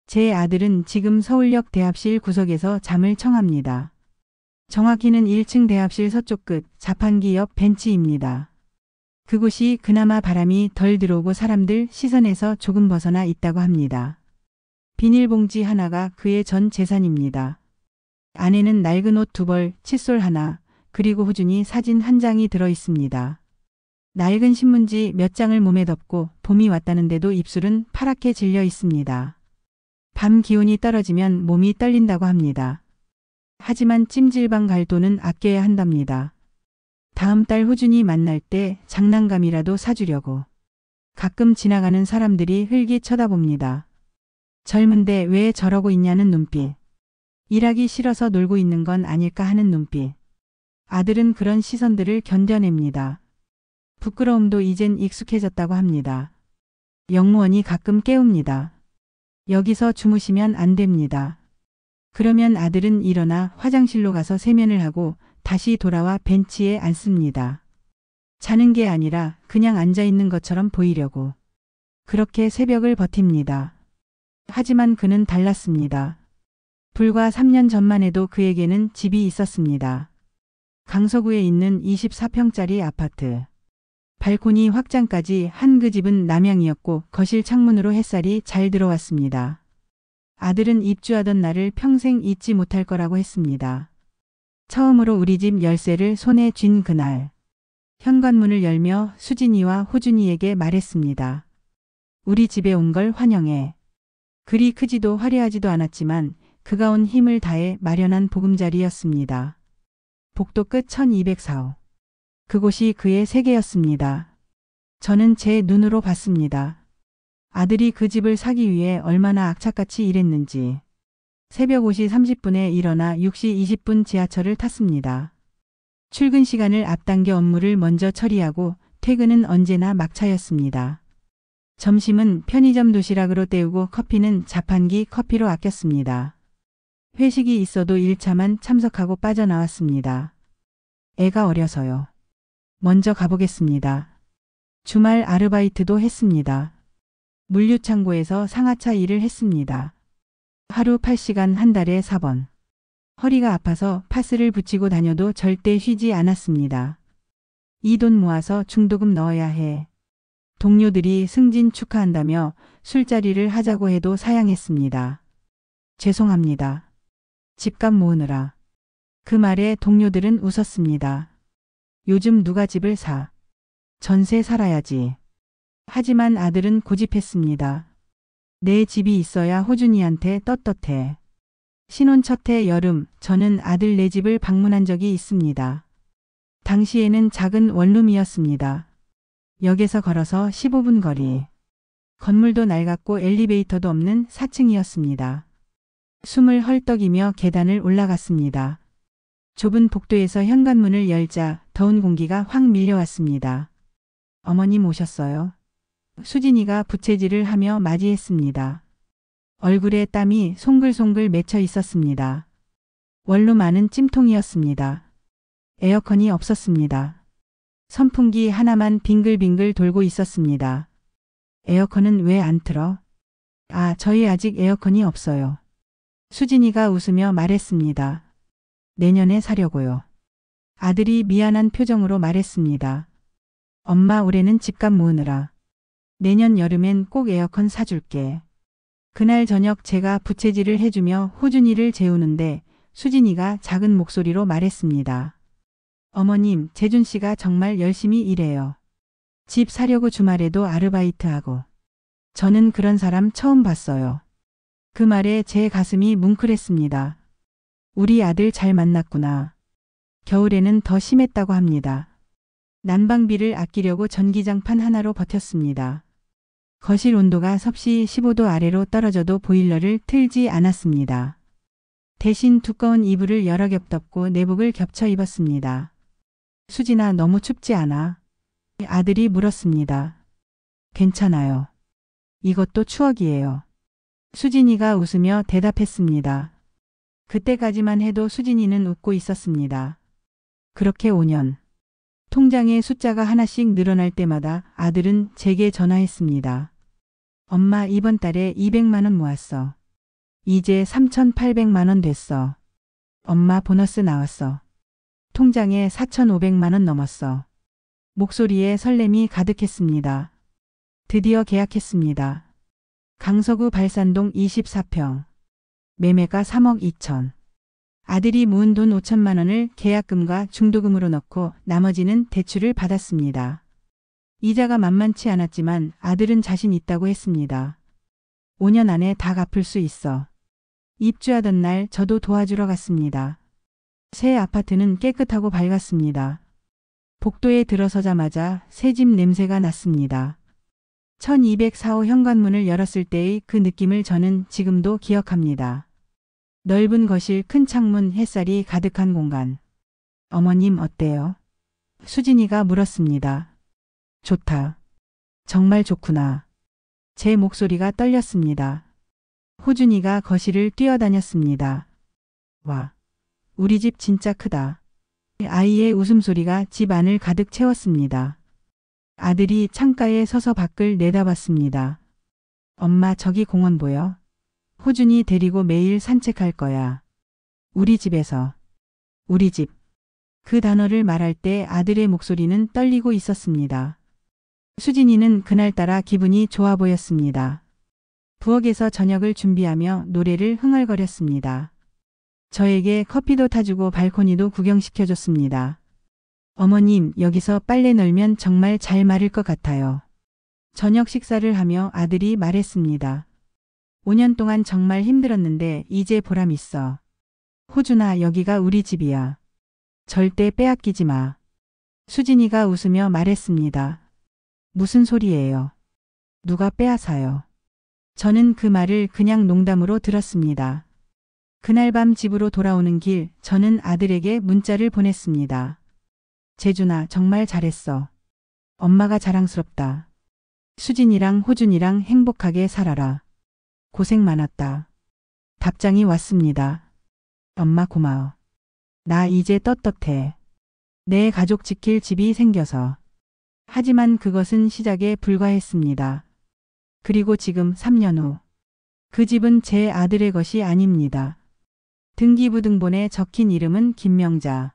제 아들은 지금 서울역 대합실 구석에서 잠을 청합니다. 정확히는 1층 대합실 서쪽 끝 자판기 옆 벤치입니다. 그곳이 그나마 바람이 덜 들어오고 사람들 시선에서 조금 벗어나 있다고 합니다. 비닐봉지 하나가 그의 전 재산입니다. 안에는 낡은 옷 2벌, 칫솔 하나, 그리고 호준이 사진 한 장이 들어 있습니다. 낡은 신문지 몇 장을 몸에 덮고 봄이 왔다는데도 입술은 파랗게 질려 있습니다. 밤 기온이 떨어지면 몸이 떨린다고 합니다. 하지만 찜질방 갈 돈은 아껴야 한답니다. 다음 달 호준이 만날 때 장난감이라도 사주려고. 가끔 지나가는 사람들이 흘기 쳐다봅니다. 젊은데 왜 저러고 있냐는 눈빛. 일하기 싫어서 놀고 있는 건 아닐까 하는 눈빛. 아들은 그런 시선들을 견뎌냅니다. 부끄러움도 이젠 익숙해졌다고 합니다. 영무원이 가끔 깨웁니다. 여기서 주무시면 안 됩니다. 그러면 아들은 일어나 화장실로 가서 세면을 하고 다시 돌아와 벤치에 앉습니다. 자는 게 아니라 그냥 앉아 있는 것처럼 보이려고. 그렇게 새벽을 버팁니다. 하지만 그는 달랐습니다. 불과 3년 전만 해도 그에게는 집이 있었습니다. 강서구에 있는 24평짜리 아파트. 발코니 확장까지 한 그 집은 남향이었고 거실 창문으로 햇살이 잘 들어왔습니다. 아들은 입주하던 날을 평생 잊지 못할 거라고 했습니다. 처음으로 우리 집 열쇠를 손에 쥔 그날. 현관문을 열며 수진이와 호준이에게 말했습니다. 우리 집에 온 걸 환영해. 그리 크지도 화려하지도 않았지만 그가 온 힘을 다해 마련한 보금자리였습니다. 복도 끝 1204호. 그곳이 그의 세계였습니다. 저는 제 눈으로 봤습니다. 아들이 그 집을 사기 위해 얼마나 악착같이 일했는지. 새벽 5시 30분에 일어나 6시 20분 지하철을 탔습니다. 출근 시간을 앞당겨 업무를 먼저 처리하고 퇴근은 언제나 막차였습니다. 점심은 편의점 도시락으로 때우고 커피는 자판기 커피로 아꼈습니다. 회식이 있어도 1차만 참석하고 빠져나왔습니다. 애가 어려서요. 먼저 가보겠습니다. 주말 아르바이트도 했습니다. 물류창고에서 상하차 일을 했습니다. 하루 8시간 한 달에 4번. 허리가 아파서 파스를 붙이고 다녀도 절대 쉬지 않았습니다. 이 돈 모아서 중도금 넣어야 해. 동료들이 승진 축하한다며 술자리를 하자고 해도 사양했습니다. 죄송합니다. 집값 모으느라. 그 말에 동료들은 웃었습니다. 요즘 누가 집을 사. 전세 살아야지. 하지만 아들은 고집했습니다. 내 집이 있어야 호준이한테 떳떳해. 신혼 첫 해 여름 저는 아들 네 집을 방문한 적이 있습니다. 당시에는 작은 원룸이었습니다. 역에서 걸어서 15분 거리. 건물도 낡았고 엘리베이터도 없는 4층이었습니다. 숨을 헐떡이며 계단을 올라갔습니다. 좁은 복도에서 현관문을 열자 더운 공기가 확 밀려왔습니다. 어머님 오셨어요? 수진이가 부채질을 하며 맞이했습니다. 얼굴에 땀이 송글송글 맺혀 있었습니다. 원룸 안은 찜통이었습니다. 에어컨이 없었습니다. 선풍기 하나만 빙글빙글 돌고 있었습니다. 에어컨은 왜 안 틀어? 아, 저희 아직 에어컨이 없어요. 수진이가 웃으며 말했습니다. 내년에 사려고요. 아들이 미안한 표정으로 말했습니다. 엄마 올해는 집값 모으느라. 내년 여름엔 꼭 에어컨 사줄게. 그날 저녁 제가 부채질을 해주며 호준이를 재우는데 수진이가 작은 목소리로 말했습니다. 어머님, 재준 씨가 정말 열심히 일해요. 집 사려고 주말에도 아르바이트하고. 저는 그런 사람 처음 봤어요. 그 말에 제 가슴이 뭉클했습니다. 우리 아들 잘 만났구나. 겨울에는 더 심했다고 합니다. 난방비를 아끼려고 전기장판 하나로 버텼습니다. 거실 온도가 섭씨 15도 아래로 떨어져도 보일러를 틀지 않았습니다. 대신 두꺼운 이불을 여러 겹 덮고 내복을 겹쳐 입었습니다. 수진아, 너무 춥지 않아? 아들이 물었습니다. 괜찮아요. 이것도 추억이에요. 수진이가 웃으며 대답했습니다. 그때까지만 해도 수진이는 웃고 있었습니다. 그렇게 5년. 통장에 숫자가 하나씩 늘어날 때마다 아들은 제게 전화했습니다. 엄마, 이번 달에 200만 원 모았어. 이제 3,800만 원 됐어. 엄마 보너스 나왔어. 통장에 4,500만 원 넘었어. 목소리에 설렘이 가득했습니다. 드디어 계약했습니다. 강서구 발산동 24평. 매매가 3억 2천. 아들이 모은 돈 5천만 원을 계약금과 중도금으로 넣고 나머지는 대출을 받았습니다. 이자가 만만치 않았지만 아들은 자신 있다고 했습니다. 5년 안에 다 갚을 수 있어. 입주하던 날 저도 도와주러 갔습니다. 새 아파트는 깨끗하고 밝았습니다. 복도에 들어서자마자 새집 냄새가 났습니다. 1204호 현관문을 열었을 때의 그 느낌을 저는 지금도 기억합니다. 넓은 거실, 큰 창문, 햇살이 가득한 공간. 어머님 어때요? 수진이가 물었습니다. 좋다. 정말 좋구나. 제 목소리가 떨렸습니다. 호준이가 거실을 뛰어다녔습니다. 와, 우리 집 진짜 크다. 아이의 웃음소리가 집 안을 가득 채웠습니다. 아들이 창가에 서서 밖을 내다봤습니다. 엄마 저기 공원 보여? 호준이 데리고 매일 산책할 거야. 우리 집에서. 우리 집. 그 단어를 말할 때 아들의 목소리는 떨리고 있었습니다. 수진이는 그날따라 기분이 좋아 보였습니다. 부엌에서 저녁을 준비하며 노래를 흥얼거렸습니다. 저에게 커피도 타주고 발코니도 구경시켜줬습니다. 어머님, 여기서 빨래 널면 정말 잘 마를 것 같아요. 저녁 식사를 하며 아들이 말했습니다. 5년 동안 정말 힘들었는데 이제 보람 있어. 호준아, 여기가 우리 집이야. 절대 빼앗기지 마. 수진이가 웃으며 말했습니다. 무슨 소리예요? 누가 빼앗아요? 저는 그 말을 그냥 농담으로 들었습니다. 그날 밤 집으로 돌아오는 길, 저는 아들에게 문자를 보냈습니다. 재준아, 정말 잘했어. 엄마가 자랑스럽다. 수진이랑 호준이랑 행복하게 살아라. 고생 많았다. 답장이 왔습니다. 엄마 고마워. 나 이제 떳떳해. 내 가족 지킬 집이 생겨서. 하지만 그것은 시작에 불과했습니다. 그리고 지금 3년 후. 그 집은 제 아들의 것이 아닙니다. 등기부등본에 적힌 이름은 김명자.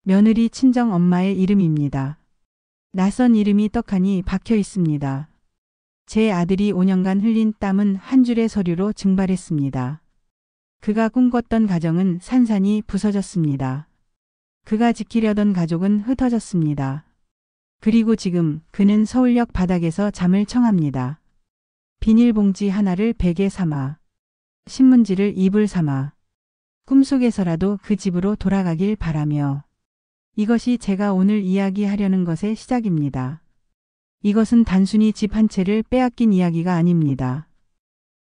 며느리 친정 엄마의 이름입니다. 낯선 이름이 떡하니 박혀 있습니다. 제 아들이 5년간 흘린 땀은 한 줄의 서류로 증발했습니다. 그가 꿈꿨던 가정은 산산이 부서졌습니다. 그가 지키려던 가족은 흩어졌습니다. 그리고 지금 그는 서울역 바닥에서 잠을 청합니다. 비닐봉지 하나를 베개 삼아, 신문지를 이불 삼아, 꿈속에서라도 그 집으로 돌아가길 바라며. 이것이 제가 오늘 이야기하려는 것의 시작입니다. 이것은 단순히 집 한 채를 빼앗긴 이야기가 아닙니다.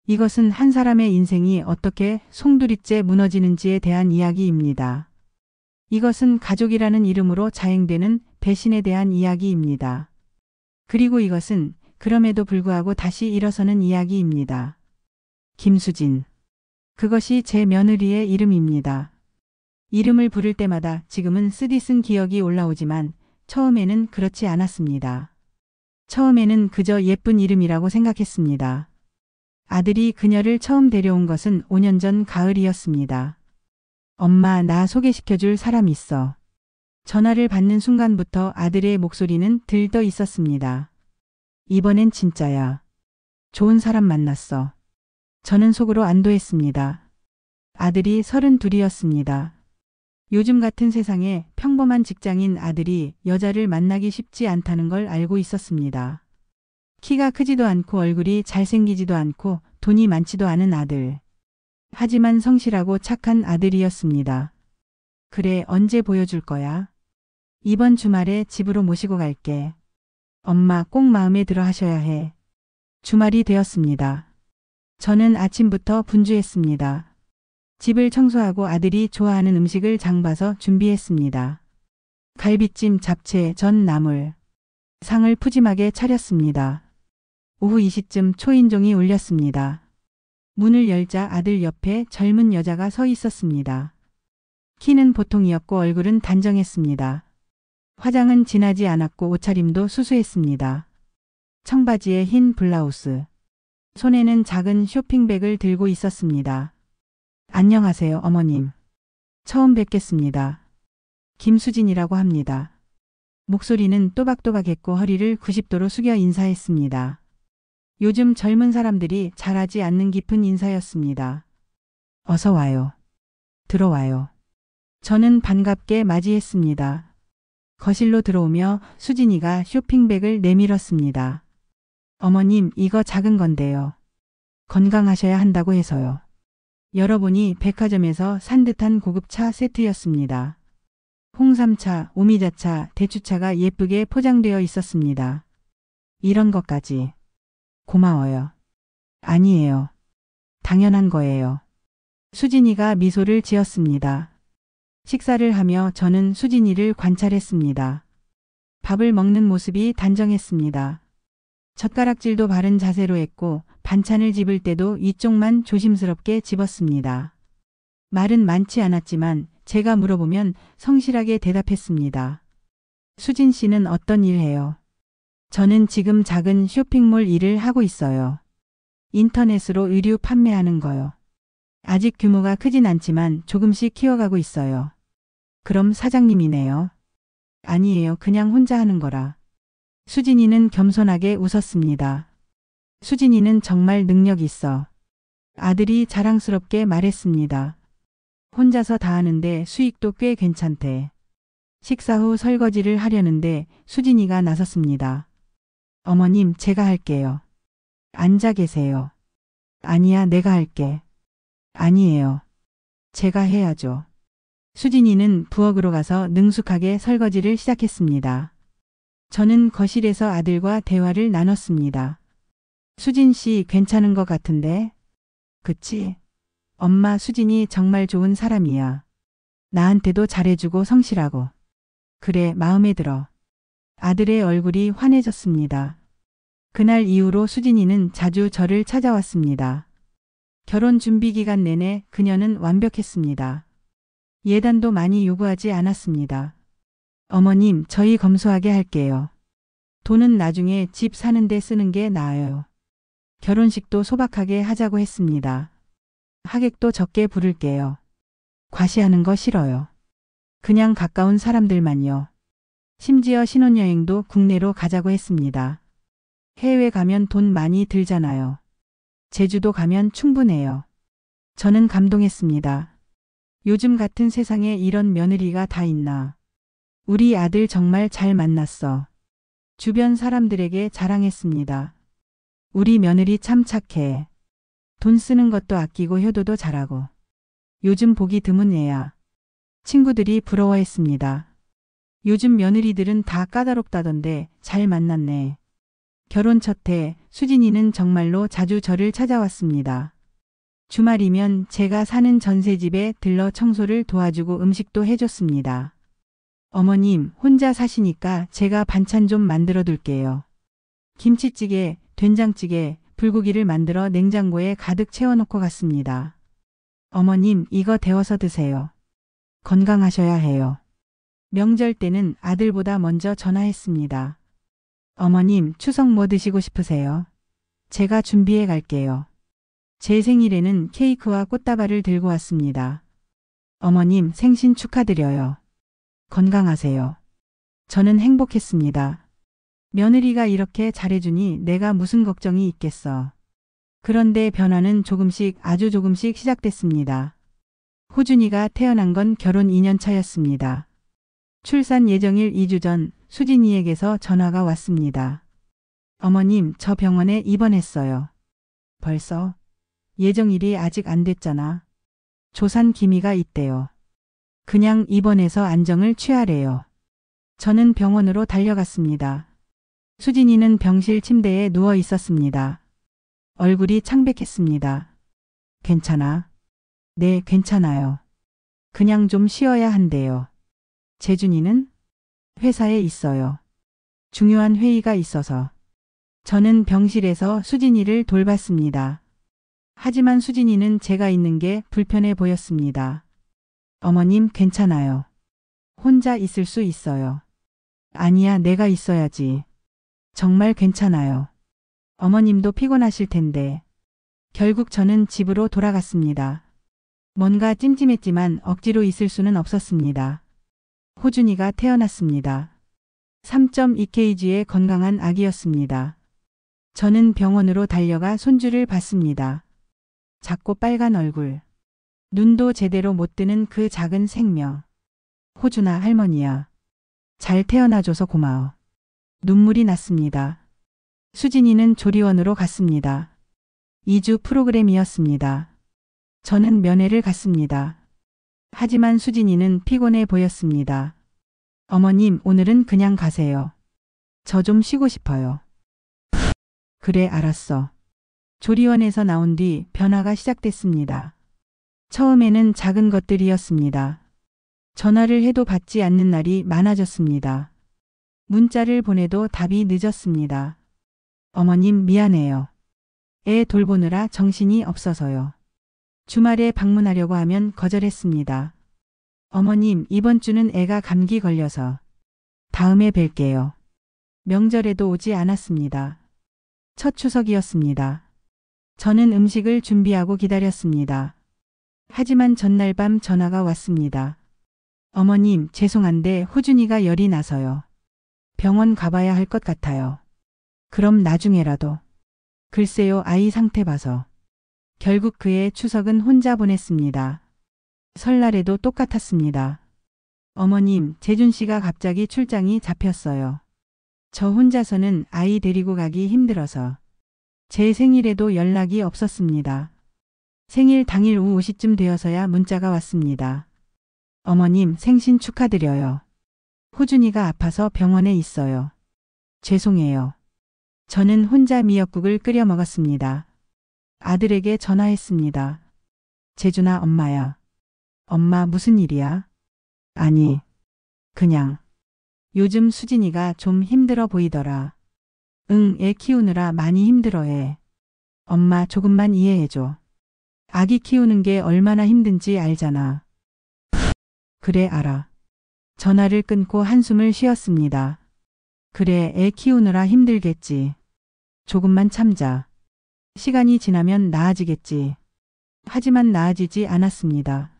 이것은 한 사람의 인생이 어떻게 송두리째 무너지는지에 대한 이야기입니다. 이것은 가족이라는 이름으로 자행되는 배신에 대한 이야기입니다. 그리고 이것은 그럼에도 불구하고 다시 일어서는 이야기입니다. 김수진. 그것이 제 며느리의 이름입니다. 이름을 부를 때마다 지금은 쓰디쓴 기억이 올라오지만 처음에는 그렇지 않았습니다. 처음에는 그저 예쁜 이름이라고 생각했습니다. 아들이 그녀를 처음 데려온 것은 5년 전 가을이었습니다. 엄마, 나 소개시켜줄 사람 있어. 전화를 받는 순간부터 아들의 목소리는 들떠 있었습니다. 이번엔 진짜야. 좋은 사람 만났어. 저는 속으로 안도했습니다. 아들이 32이었습니다. 요즘 같은 세상에 평범한 직장인 아들이 여자를 만나기 쉽지 않다는 걸 알고 있었습니다. 키가 크지도 않고 얼굴이 잘생기지도 않고 돈이 많지도 않은 아들. 하지만 성실하고 착한 아들이었습니다. 그래, 언제 보여줄 거야? 이번 주말에 집으로 모시고 갈게. 엄마, 꼭 마음에 들어 하셔야 해. 주말이 되었습니다. 저는 아침부터 분주했습니다. 집을 청소하고 아들이 좋아하는 음식을 장봐서 준비했습니다. 갈비찜, 잡채, 전, 나물. 상을 푸짐하게 차렸습니다. 오후 2시쯤 초인종이 울렸습니다. 문을 열자 아들 옆에 젊은 여자가 서 있었습니다. 키는 보통이었고 얼굴은 단정했습니다. 화장은 진하지 않았고 옷차림도 수수했습니다. 청바지에 흰 블라우스. 손에는 작은 쇼핑백을 들고 있었습니다. 안녕하세요, 어머님. 처음 뵙겠습니다. 김수진이라고 합니다. 목소리는 또박또박했고 허리를 90도로 숙여 인사했습니다. 요즘 젊은 사람들이 잘하지 않는 깊은 인사였습니다. 어서 와요. 들어와요. 저는 반갑게 맞이했습니다. 거실로 들어오며 수진이가 쇼핑백을 내밀었습니다. 어머님, 이거 작은 건데요. 건강하셔야 한다고 해서요. 열어보니 백화점에서 산 듯한 고급차 세트였습니다. 홍삼차, 오미자차, 대추차가 예쁘게 포장되어 있었습니다. 이런 것까지. 고마워요. 아니에요. 당연한 거예요. 수진이가 미소를 지었습니다. 식사를 하며 저는 수진이를 관찰했습니다. 밥을 먹는 모습이 단정했습니다. 젓가락질도 바른 자세로 했고 반찬을 집을 때도 위쪽만 조심스럽게 집었습니다. 말은 많지 않았지만 제가 물어보면 성실하게 대답했습니다. 수진 씨는 어떤 일 해요? 저는 지금 작은 쇼핑몰 일을 하고 있어요. 인터넷으로 의류 판매하는 거요. 아직 규모가 크진 않지만 조금씩 키워가고 있어요. 그럼 사장님이네요. 아니에요. 그냥 혼자 하는 거라. 수진이는 겸손하게 웃었습니다. 수진이는 정말 능력 있어. 아들이 자랑스럽게 말했습니다. 혼자서 다 하는데 수익도 꽤 괜찮대. 식사 후 설거지를 하려는데 수진이가 나섰습니다. 어머님, 제가 할게요. 앉아 계세요. 아니야, 내가 할게. 아니에요. 제가 해야죠. 수진이는 부엌으로 가서 능숙하게 설거지를 시작했습니다. 저는 거실에서 아들과 대화를 나눴습니다. 수진 씨 괜찮은 것 같은데? 그치? 엄마, 수진이 정말 좋은 사람이야. 나한테도 잘해주고 성실하고. 그래, 마음에 들어. 아들의 얼굴이 환해졌습니다. 그날 이후로 수진이는 자주 저를 찾아왔습니다. 결혼 준비 기간 내내 그녀는 완벽했습니다. 예단도 많이 요구하지 않았습니다. 어머님, 저희 검소하게 할게요. 돈은 나중에 집 사는데 쓰는 게 나아요. 결혼식도 소박하게 하자고 했습니다. 하객도 적게 부를게요. 과시하는 거 싫어요. 그냥 가까운 사람들만요. 심지어 신혼여행도 국내로 가자고 했습니다. 해외 가면 돈 많이 들잖아요. 제주도 가면 충분해요. 저는 감동했습니다. 요즘 같은 세상에 이런 며느리가 다 있나. 우리 아들 정말 잘 만났어. 주변 사람들에게 자랑했습니다. 우리 며느리 참 착해. 돈 쓰는 것도 아끼고 효도도 잘하고. 요즘 보기 드문 애야. 친구들이 부러워했습니다. 요즘 며느리들은 다 까다롭다던데 잘 만났네. 결혼 첫 해 수진이는 정말로 자주 저를 찾아왔습니다. 주말이면 제가 사는 전셋집에 들러 청소를 도와주고 음식도 해줬습니다. 어머님, 혼자 사시니까 제가 반찬 좀 만들어 둘게요. 김치찌개, 된장찌개, 불고기를 만들어 냉장고에 가득 채워놓고 갔습니다. 어머님, 이거 데워서 드세요. 건강하셔야 해요. 명절 때는 아들보다 먼저 전화했습니다. 어머님, 추석 뭐 드시고 싶으세요? 제가 준비해 갈게요. 제 생일에는 케이크와 꽃다발을 들고 왔습니다. 어머님, 생신 축하드려요. 건강하세요. 저는 행복했습니다. 며느리가 이렇게 잘해주니 내가 무슨 걱정이 있겠어. 그런데 변화는 조금씩 아주 조금씩 시작됐습니다. 호준이가 태어난 건 결혼 2년 차였습니다. 출산 예정일 2주 전 수진이에게서 전화가 왔습니다. 어머님, 저 병원에 입원했어요. 벌써? 예정일이 아직 안 됐잖아. 조산 기미가 있대요. 그냥 입원해서 안정을 취하래요. 저는 병원으로 달려갔습니다. 수진이는 병실 침대에 누워 있었습니다. 얼굴이 창백했습니다. 괜찮아? 네, 괜찮아요. 그냥 좀 쉬어야 한대요. 재준이는? 회사에 있어요. 중요한 회의가 있어서. 저는 병실에서 수진이를 돌봤습니다. 하지만 수진이는 제가 있는 게 불편해 보였습니다. 어머님, 괜찮아요. 혼자 있을 수 있어요. 아니야, 내가 있어야지. 정말 괜찮아요. 어머님도 피곤하실 텐데. 결국 저는 집으로 돌아갔습니다. 뭔가 찜찜했지만 억지로 있을 수는 없었습니다. 호준이가 태어났습니다. 3.2kg의 건강한 아기였습니다. 저는 병원으로 달려가 손주를 봤습니다. 작고 빨간 얼굴. 눈도 제대로 못 뜨는 그 작은 생명. 호준아, 할머니야. 잘 태어나줘서 고마워. 눈물이 났습니다. 수진이는 조리원으로 갔습니다. 2주 프로그램이었습니다. 저는 면회를 갔습니다. 하지만 수진이는 피곤해 보였습니다. 어머님, 오늘은 그냥 가세요. 저 좀 쉬고 싶어요. 그래, 알았어. 조리원에서 나온 뒤 변화가 시작됐습니다. 처음에는 작은 것들이었습니다. 전화를 해도 받지 않는 날이 많아졌습니다. 문자를 보내도 답이 늦었습니다. 어머님, 미안해요. 애 돌보느라 정신이 없어서요. 주말에 방문하려고 하면 거절했습니다. 어머님, 이번 주는 애가 감기 걸려서. 다음에 뵐게요. 명절에도 오지 않았습니다. 첫 추석이었습니다. 저는 음식을 준비하고 기다렸습니다. 하지만 전날 밤 전화가 왔습니다. 어머님, 죄송한데 호준이가 열이 나서요. 병원 가봐야 할 것 같아요. 그럼 나중에라도. 글쎄요, 아이 상태 봐서. 결국 그의 추석은 혼자 보냈습니다. 설날에도 똑같았습니다. 어머님, 재준 씨가 갑자기 출장이 잡혔어요. 저 혼자서는 아이 데리고 가기 힘들어서. 제 생일에도 연락이 없었습니다. 생일 당일 오후 5시쯤 되어서야 문자가 왔습니다. 어머님, 생신 축하드려요. 호준이가 아파서 병원에 있어요. 죄송해요. 저는 혼자 미역국을 끓여 먹었습니다. 아들에게 전화했습니다. 재준아, 엄마야. 엄마, 무슨 일이야? 아니, 그냥. 요즘 수진이가 좀 힘들어 보이더라. 응, 애 키우느라 많이 힘들어해. 엄마, 조금만 이해해줘. 아기 키우는 게 얼마나 힘든지 알잖아. 그래, 알아. 전화를 끊고 한숨을 쉬었습니다. 그래, 애 키우느라 힘들겠지. 조금만 참자. 시간이 지나면 나아지겠지. 하지만 나아지지 않았습니다.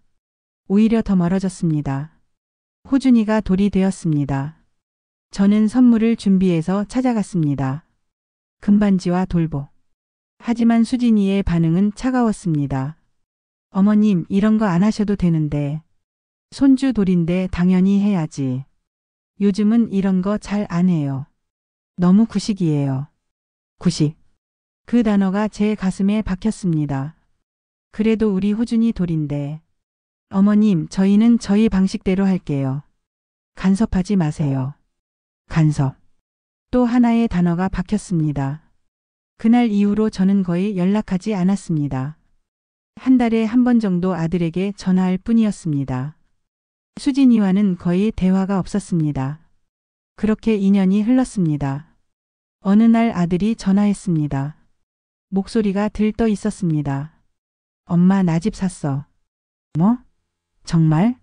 오히려 더 멀어졌습니다. 호준이가 돌이 되었습니다. 저는 선물을 준비해서 찾아갔습니다. 금반지와 돌보. 하지만 수진이의 반응은 차가웠습니다. 어머님, 이런 거 안 하셔도 되는데. 손주 돌인데 당연히 해야지. 요즘은 이런 거 잘 안 해요. 너무 구식이에요. 구식. 그 단어가 제 가슴에 박혔습니다. 그래도 우리 호준이 돌인데. 어머님, 저희는 저희 방식대로 할게요. 간섭하지 마세요. 간섭. 또 하나의 단어가 박혔습니다. 그날 이후로 저는 거의 연락하지 않았습니다. 한 달에 한 번 정도 아들에게 전화할 뿐이었습니다. 수진이와는 거의 대화가 없었습니다. 그렇게 2년이 흘렀습니다. 어느 날 아들이 전화했습니다. 목소리가 들떠 있었습니다. 엄마, 나 집 샀어. 뭐? 정말?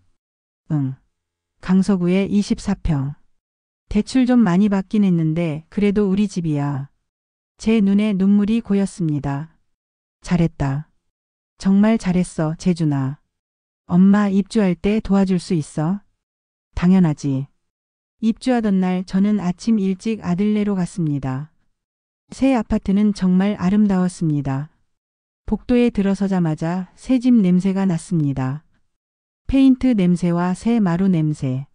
응. 강서구에 24평. 대출 좀 많이 받긴 했는데 그래도 우리 집이야. 제 눈에 눈물이 고였습니다. 잘했다. 정말 잘했어, 재준아. 엄마, 입주할 때 도와줄 수 있어? 당연하지. 입주하던 날 저는 아침 일찍 아들네로 갔습니다. 새 아파트는 정말 아름다웠습니다. 복도에 들어서자마자 새 집 냄새가 났습니다. 페인트 냄새와 새 마루 냄새.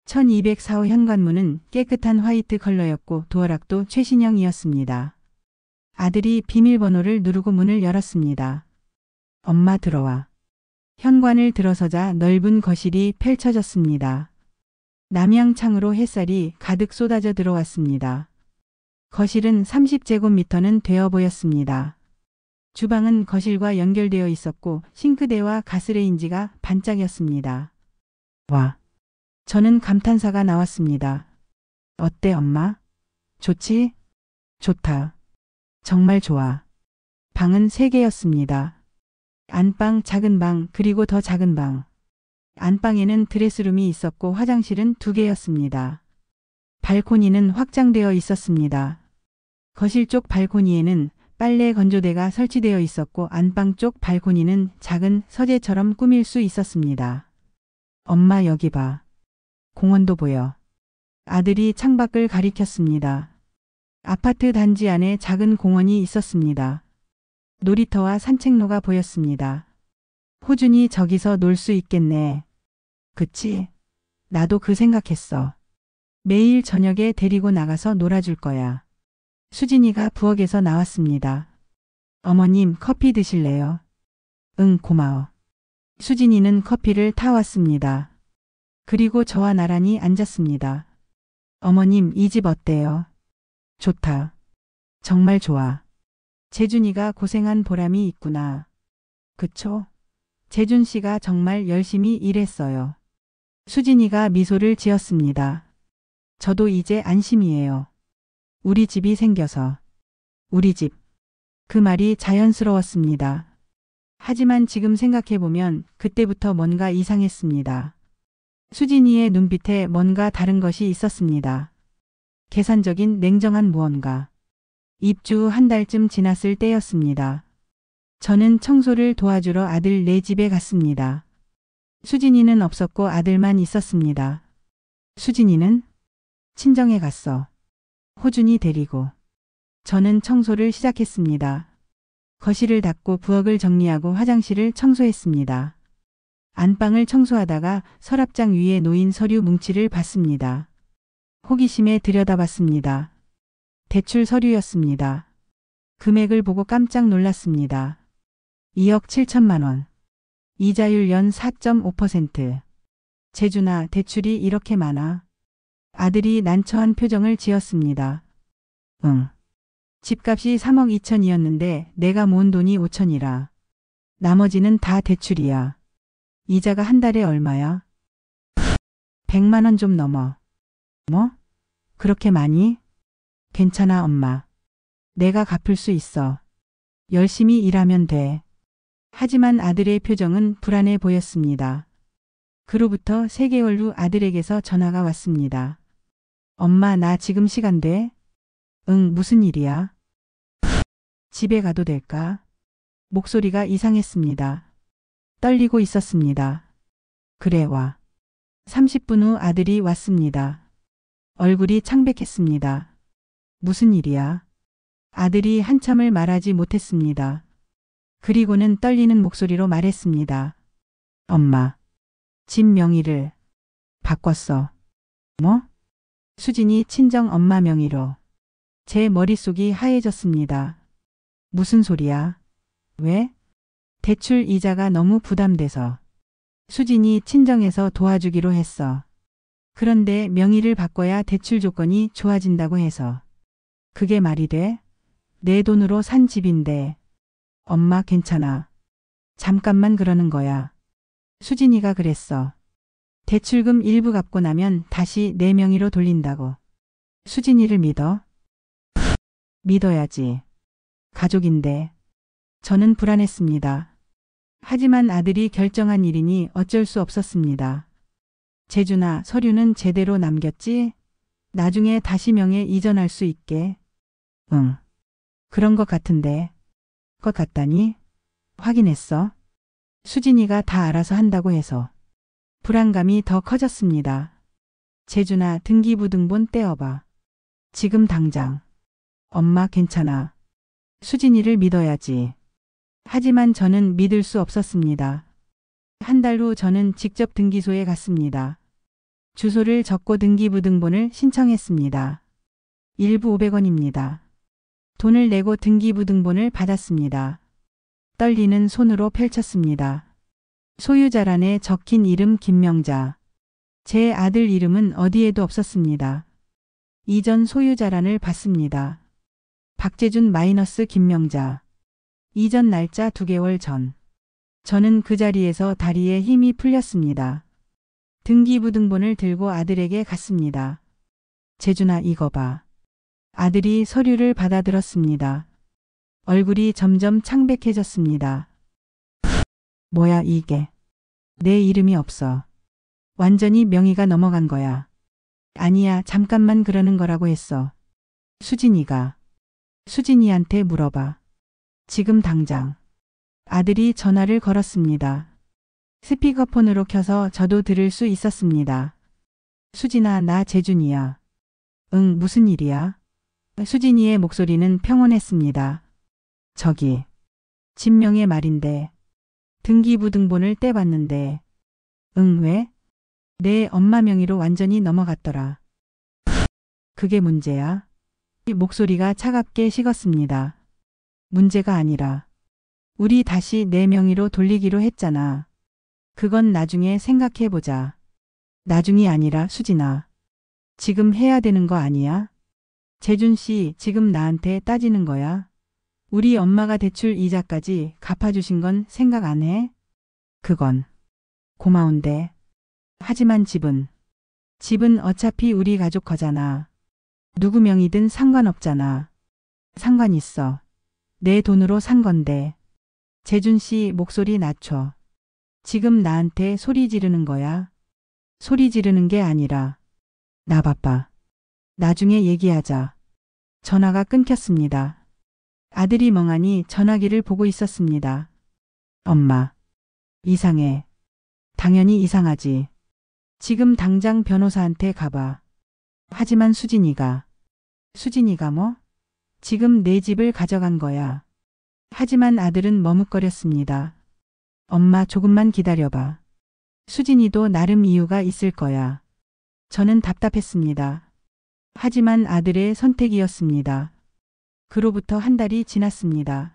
1204호 현관문은 깨끗한 화이트 컬러였고 도어락도 최신형이었습니다. 아들이 비밀번호를 누르고 문을 열었습니다. 엄마, 들어와. 현관을 들어서자 넓은 거실이 펼쳐졌습니다. 남향창으로 햇살이 가득 쏟아져 들어왔습니다. 거실은 30제곱미터는 되어 보였습니다. 주방은 거실과 연결되어 있었고 싱크대와 가스레인지가 반짝였습니다. 와. 저는 감탄사가 나왔습니다. 어때, 엄마? 좋지? 좋다. 정말 좋아. 방은 3개였습니다. 안방, 작은 방, 그리고 더 작은 방. 안방에는 드레스룸이 있었고 화장실은 2개였습니다. 발코니는 확장되어 있었습니다. 거실 쪽 발코니에는 빨래 건조대가 설치되어 있었고 안방 쪽 발코니는 작은 서재처럼 꾸밀 수 있었습니다. 엄마 여기 봐. 공원도 보여. 아들이 창밖을 가리켰습니다. 아파트 단지 안에 작은 공원이 있었습니다. 놀이터와 산책로가 보였습니다. 호준이 저기서 놀 수 있겠네. 그치? 나도 그 생각했어. 매일 저녁에 데리고 나가서 놀아줄 거야. 수진이가 부엌에서 나왔습니다. 어머님 커피 드실래요? 응, 고마워. 수진이는 커피를 타왔습니다. 그리고 저와 나란히 앉았습니다. 어머님, 이 집 어때요? 좋다. 정말 좋아. 재준이가 고생한 보람이 있구나. 그쵸? 재준 씨가 정말 열심히 일했어요. 수진이가 미소를 지었습니다. 저도 이제 안심이에요. 우리 집이 생겨서. 우리 집. 그 말이 자연스러웠습니다. 하지만 지금 생각해보면 그때부터 뭔가 이상했습니다. 수진이의 눈빛에 뭔가 다른 것이 있었습니다. 계산적인 냉정한 무언가. 입주 한 달쯤 지났을 때였습니다. 저는 청소를 도와주러 아들 네 집에 갔습니다. 수진이는 없었고 아들만 있었습니다. 수진이는 친정에 갔어. 호준이 데리고. 저는 청소를 시작했습니다. 거실을 닦고 부엌을 정리하고 화장실을 청소했습니다. 안방을 청소하다가 서랍장 위에 놓인 서류 뭉치를 봤습니다. 호기심에 들여다봤습니다. 대출 서류였습니다. 금액을 보고 깜짝 놀랐습니다. 2억 7천만 원. 이자율 연 4.5%. 재준아, 대출이 이렇게 많아? 아들이 난처한 표정을 지었습니다. 응. 집값이 3억 2천이었는데 내가 모은 돈이 5천이라. 나머지는 다 대출이야. 이자가 한 달에 얼마야? 100만 원 좀 넘어. 뭐? 그렇게 많이? 괜찮아, 엄마. 내가 갚을 수 있어. 열심히 일하면 돼. 하지만 아들의 표정은 불안해 보였습니다. 그로부터 3개월 후 아들에게서 전화가 왔습니다. 엄마, 나 지금 시간 돼? 응, 무슨 일이야? 집에 가도 될까? 목소리가 이상했습니다. 떨리고 있었습니다. 그래, 와. 30분 후 아들이 왔습니다. 얼굴이 창백했습니다. 무슨 일이야? 아들이 한참을 말하지 못했습니다. 그리고는 떨리는 목소리로 말했습니다. 엄마, 집 명의를 바꿨어. 뭐? 수진이 친정 엄마 명의로. 제 머릿속이 하얘졌습니다. 무슨 소리야? 왜? 대출 이자가 너무 부담돼서. 수진이 친정에서 도와주기로 했어. 그런데 명의를 바꿔야 대출 조건이 좋아진다고 해서. 그게 말이 돼? 내 돈으로 산 집인데. 엄마 괜찮아. 잠깐만 그러는 거야. 수진이가 그랬어. 대출금 일부 갚고 나면 다시 내 명의로 돌린다고. 수진이를 믿어? 믿어야지. 가족인데. 저는 불안했습니다. 하지만 아들이 결정한 일이니 어쩔 수 없었습니다. 재준아, 서류는 제대로 남겼지? 나중에 다시 명예 이전할 수 있게. 응. 그런 것 같은데. 것 같다니? 확인했어? 수진이가 다 알아서 한다고 해서. 불안감이 더 커졌습니다. 재준아, 등기부등본 떼어봐. 지금 당장. 엄마 괜찮아. 수진이를 믿어야지. 하지만 저는 믿을 수 없었습니다. 한 달 후 저는 직접 등기소에 갔습니다. 주소를 적고 등기부등본을 신청했습니다. 일부 500원입니다. 돈을 내고 등기부등본을 받았습니다. 떨리는 손으로 펼쳤습니다. 소유자란에 적힌 이름 김명자. 제 아들 이름은 어디에도 없었습니다. 이전 소유자란을 봤습니다. 박재준 마이너스 김명자. 이전 날짜 2개월 전. 저는 그 자리에서 다리에 힘이 풀렸습니다. 등기부등본을 들고 아들에게 갔습니다. 재준아, 이거 봐. 아들이 서류를 받아들었습니다. 얼굴이 점점 창백해졌습니다. 뭐야 이게. 내 이름이 없어. 완전히 명의가 넘어간 거야. 아니야, 잠깐만 그러는 거라고 했어. 수진이가. 수진이한테 물어봐. 지금 당장. 아들이 전화를 걸었습니다. 스피커폰으로 켜서 저도 들을 수 있었습니다. 수진아, 나 재준이야. 응, 무슨 일이야? 수진이의 목소리는 평온했습니다. 저기, 진명의 말인데, 등기부등본을 떼봤는데, 응, 왜? 내 엄마 명의로 완전히 넘어갔더라. 그게 문제야? 목소리가 차갑게 식었습니다. 문제가 아니라, 우리 다시 내 명의로 돌리기로 했잖아. 그건 나중에 생각해보자. 나중이 아니라 수진아. 지금 해야 되는 거 아니야? 재준 씨, 지금 나한테 따지는 거야? 우리 엄마가 대출 이자까지 갚아주신 건 생각 안 해? 그건 고마운데. 하지만 집은 어차피 우리 가족 거잖아. 누구 명의든 상관없잖아. 상관 있어. 내 돈으로 산 건데. 재준 씨 목소리 낮춰. 지금 나한테 소리 지르는 거야? 소리 지르는 게 아니라. 나 바빠. 나중에 얘기하자. 전화가 끊겼습니다. 아들이 멍하니 전화기를 보고 있었습니다. 엄마. 이상해. 당연히 이상하지. 지금 당장 변호사한테 가봐. 하지만 수진이가 뭐? 지금 내 집을 가져간 거야. 하지만 아들은 머뭇거렸습니다. 엄마, 조금만 기다려봐. 수진이도 나름 이유가 있을 거야. 저는 답답했습니다. 하지만 아들의 선택이었습니다. 그로부터 한 달이 지났습니다.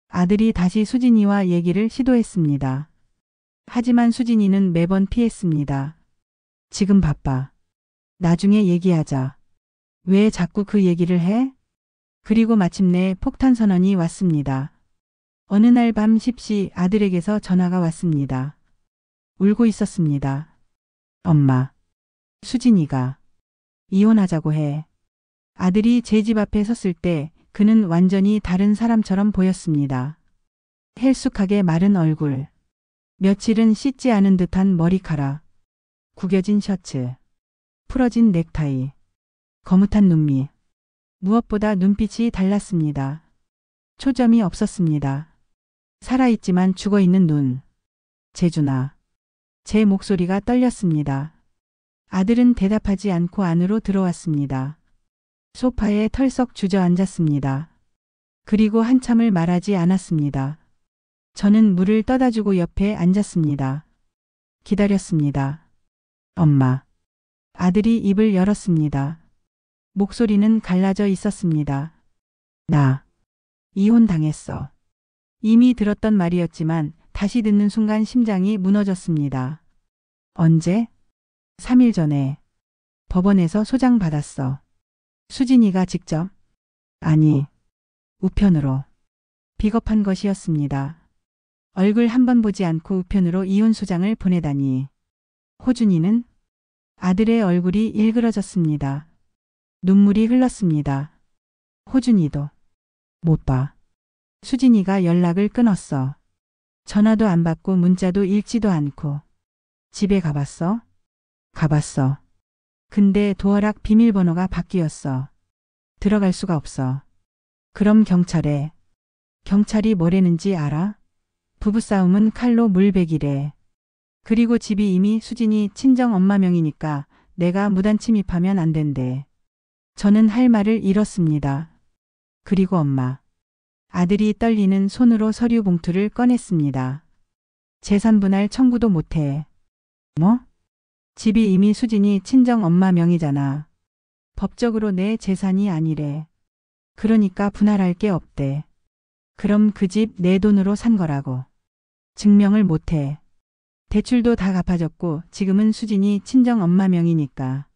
아들이 다시 수진이와 얘기를 시도했습니다. 하지만 수진이는 매번 피했습니다. 지금 바빠. 나중에 얘기하자. 왜 자꾸 그 얘기를 해? 그리고 마침내 폭탄 선언이 왔습니다. 어느 날 밤 10시 아들에게서 전화가 왔습니다. 울고 있었습니다. 엄마. 수진이가 이혼하자고 해. 아들이 제 집 앞에 섰을 때 그는 완전히 다른 사람처럼 보였습니다. 헬쑥하게 마른 얼굴. 며칠은 씻지 않은 듯한 머리카락. 구겨진 셔츠. 풀어진 넥타이. 거뭇한 눈밑. 무엇보다 눈빛이 달랐습니다. 초점이 없었습니다. 살아있지만 죽어있는 눈. 재준아. 제 목소리가 떨렸습니다. 아들은 대답하지 않고 안으로 들어왔습니다. 소파에 털썩 주저앉았습니다. 그리고 한참을 말하지 않았습니다. 저는 물을 떠다주고 옆에 앉았습니다. 기다렸습니다. 엄마. 아들이 입을 열었습니다. 목소리는 갈라져 있었습니다. 나 이혼당했어. 이미 들었던 말이었지만 다시 듣는 순간 심장이 무너졌습니다. 언제? 3일 전에. 법원에서 소장받았어. 수진이가 직접? 아니, 우편으로. 비겁한 것이었습니다. 얼굴 한 번 보지 않고 우편으로 이혼 소장을 보내다니. 호준이는? 아들의 얼굴이 일그러졌습니다. 눈물이 흘렀습니다. 호준이도 못 봐. 수진이가 연락을 끊었어. 전화도 안 받고 문자도 읽지도 않고. 집에 가봤어? 가봤어. 근데 도어락 비밀번호가 바뀌었어. 들어갈 수가 없어. 그럼 경찰에. 경찰이 뭐래는지 알아? 부부싸움은 칼로 물베기래. 그리고 집이 이미 수진이 친정 엄마 명이니까 내가 무단 침입하면 안 된대. 저는 할 말을 잃었습니다. 그리고 엄마. 아들이 떨리는 손으로 서류 봉투를 꺼냈습니다. 재산 분할 청구도 못해. 뭐? 집이 이미 수진이 친정 엄마 명이잖아. 법적으로 내 재산이 아니래. 그러니까 분할할 게 없대. 그럼 그 집 내 돈으로 산 거라고. 증명을 못해. 대출도 다 갚아줬고 지금은 수진이 친정 엄마 명이니까.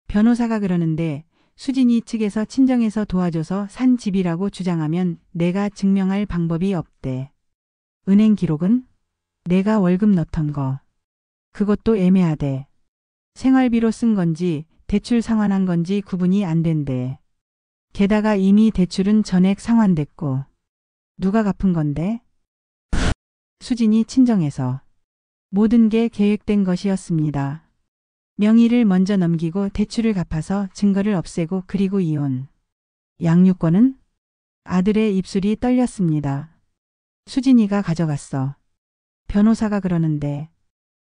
변호사가 그러는데 수진이 측에서 친정에서 도와줘서 산 집이라고 주장하면 내가 증명할 방법이 없대. 은행 기록은? 내가 월급 넣던 거. 그것도 애매하대. 생활비로 쓴 건지 대출 상환한 건지 구분이 안 된대. 게다가 이미 대출은 전액 상환됐고. 누가 갚은 건데? 수진이 친정에서. 모든 게 계획된 것이었습니다. 명의를 먼저 넘기고 대출을 갚아서 증거를 없애고 그리고 이혼. 양육권은? 아들의 입술이 떨렸습니다. 수진이가 가져갔어. 변호사가 그러는데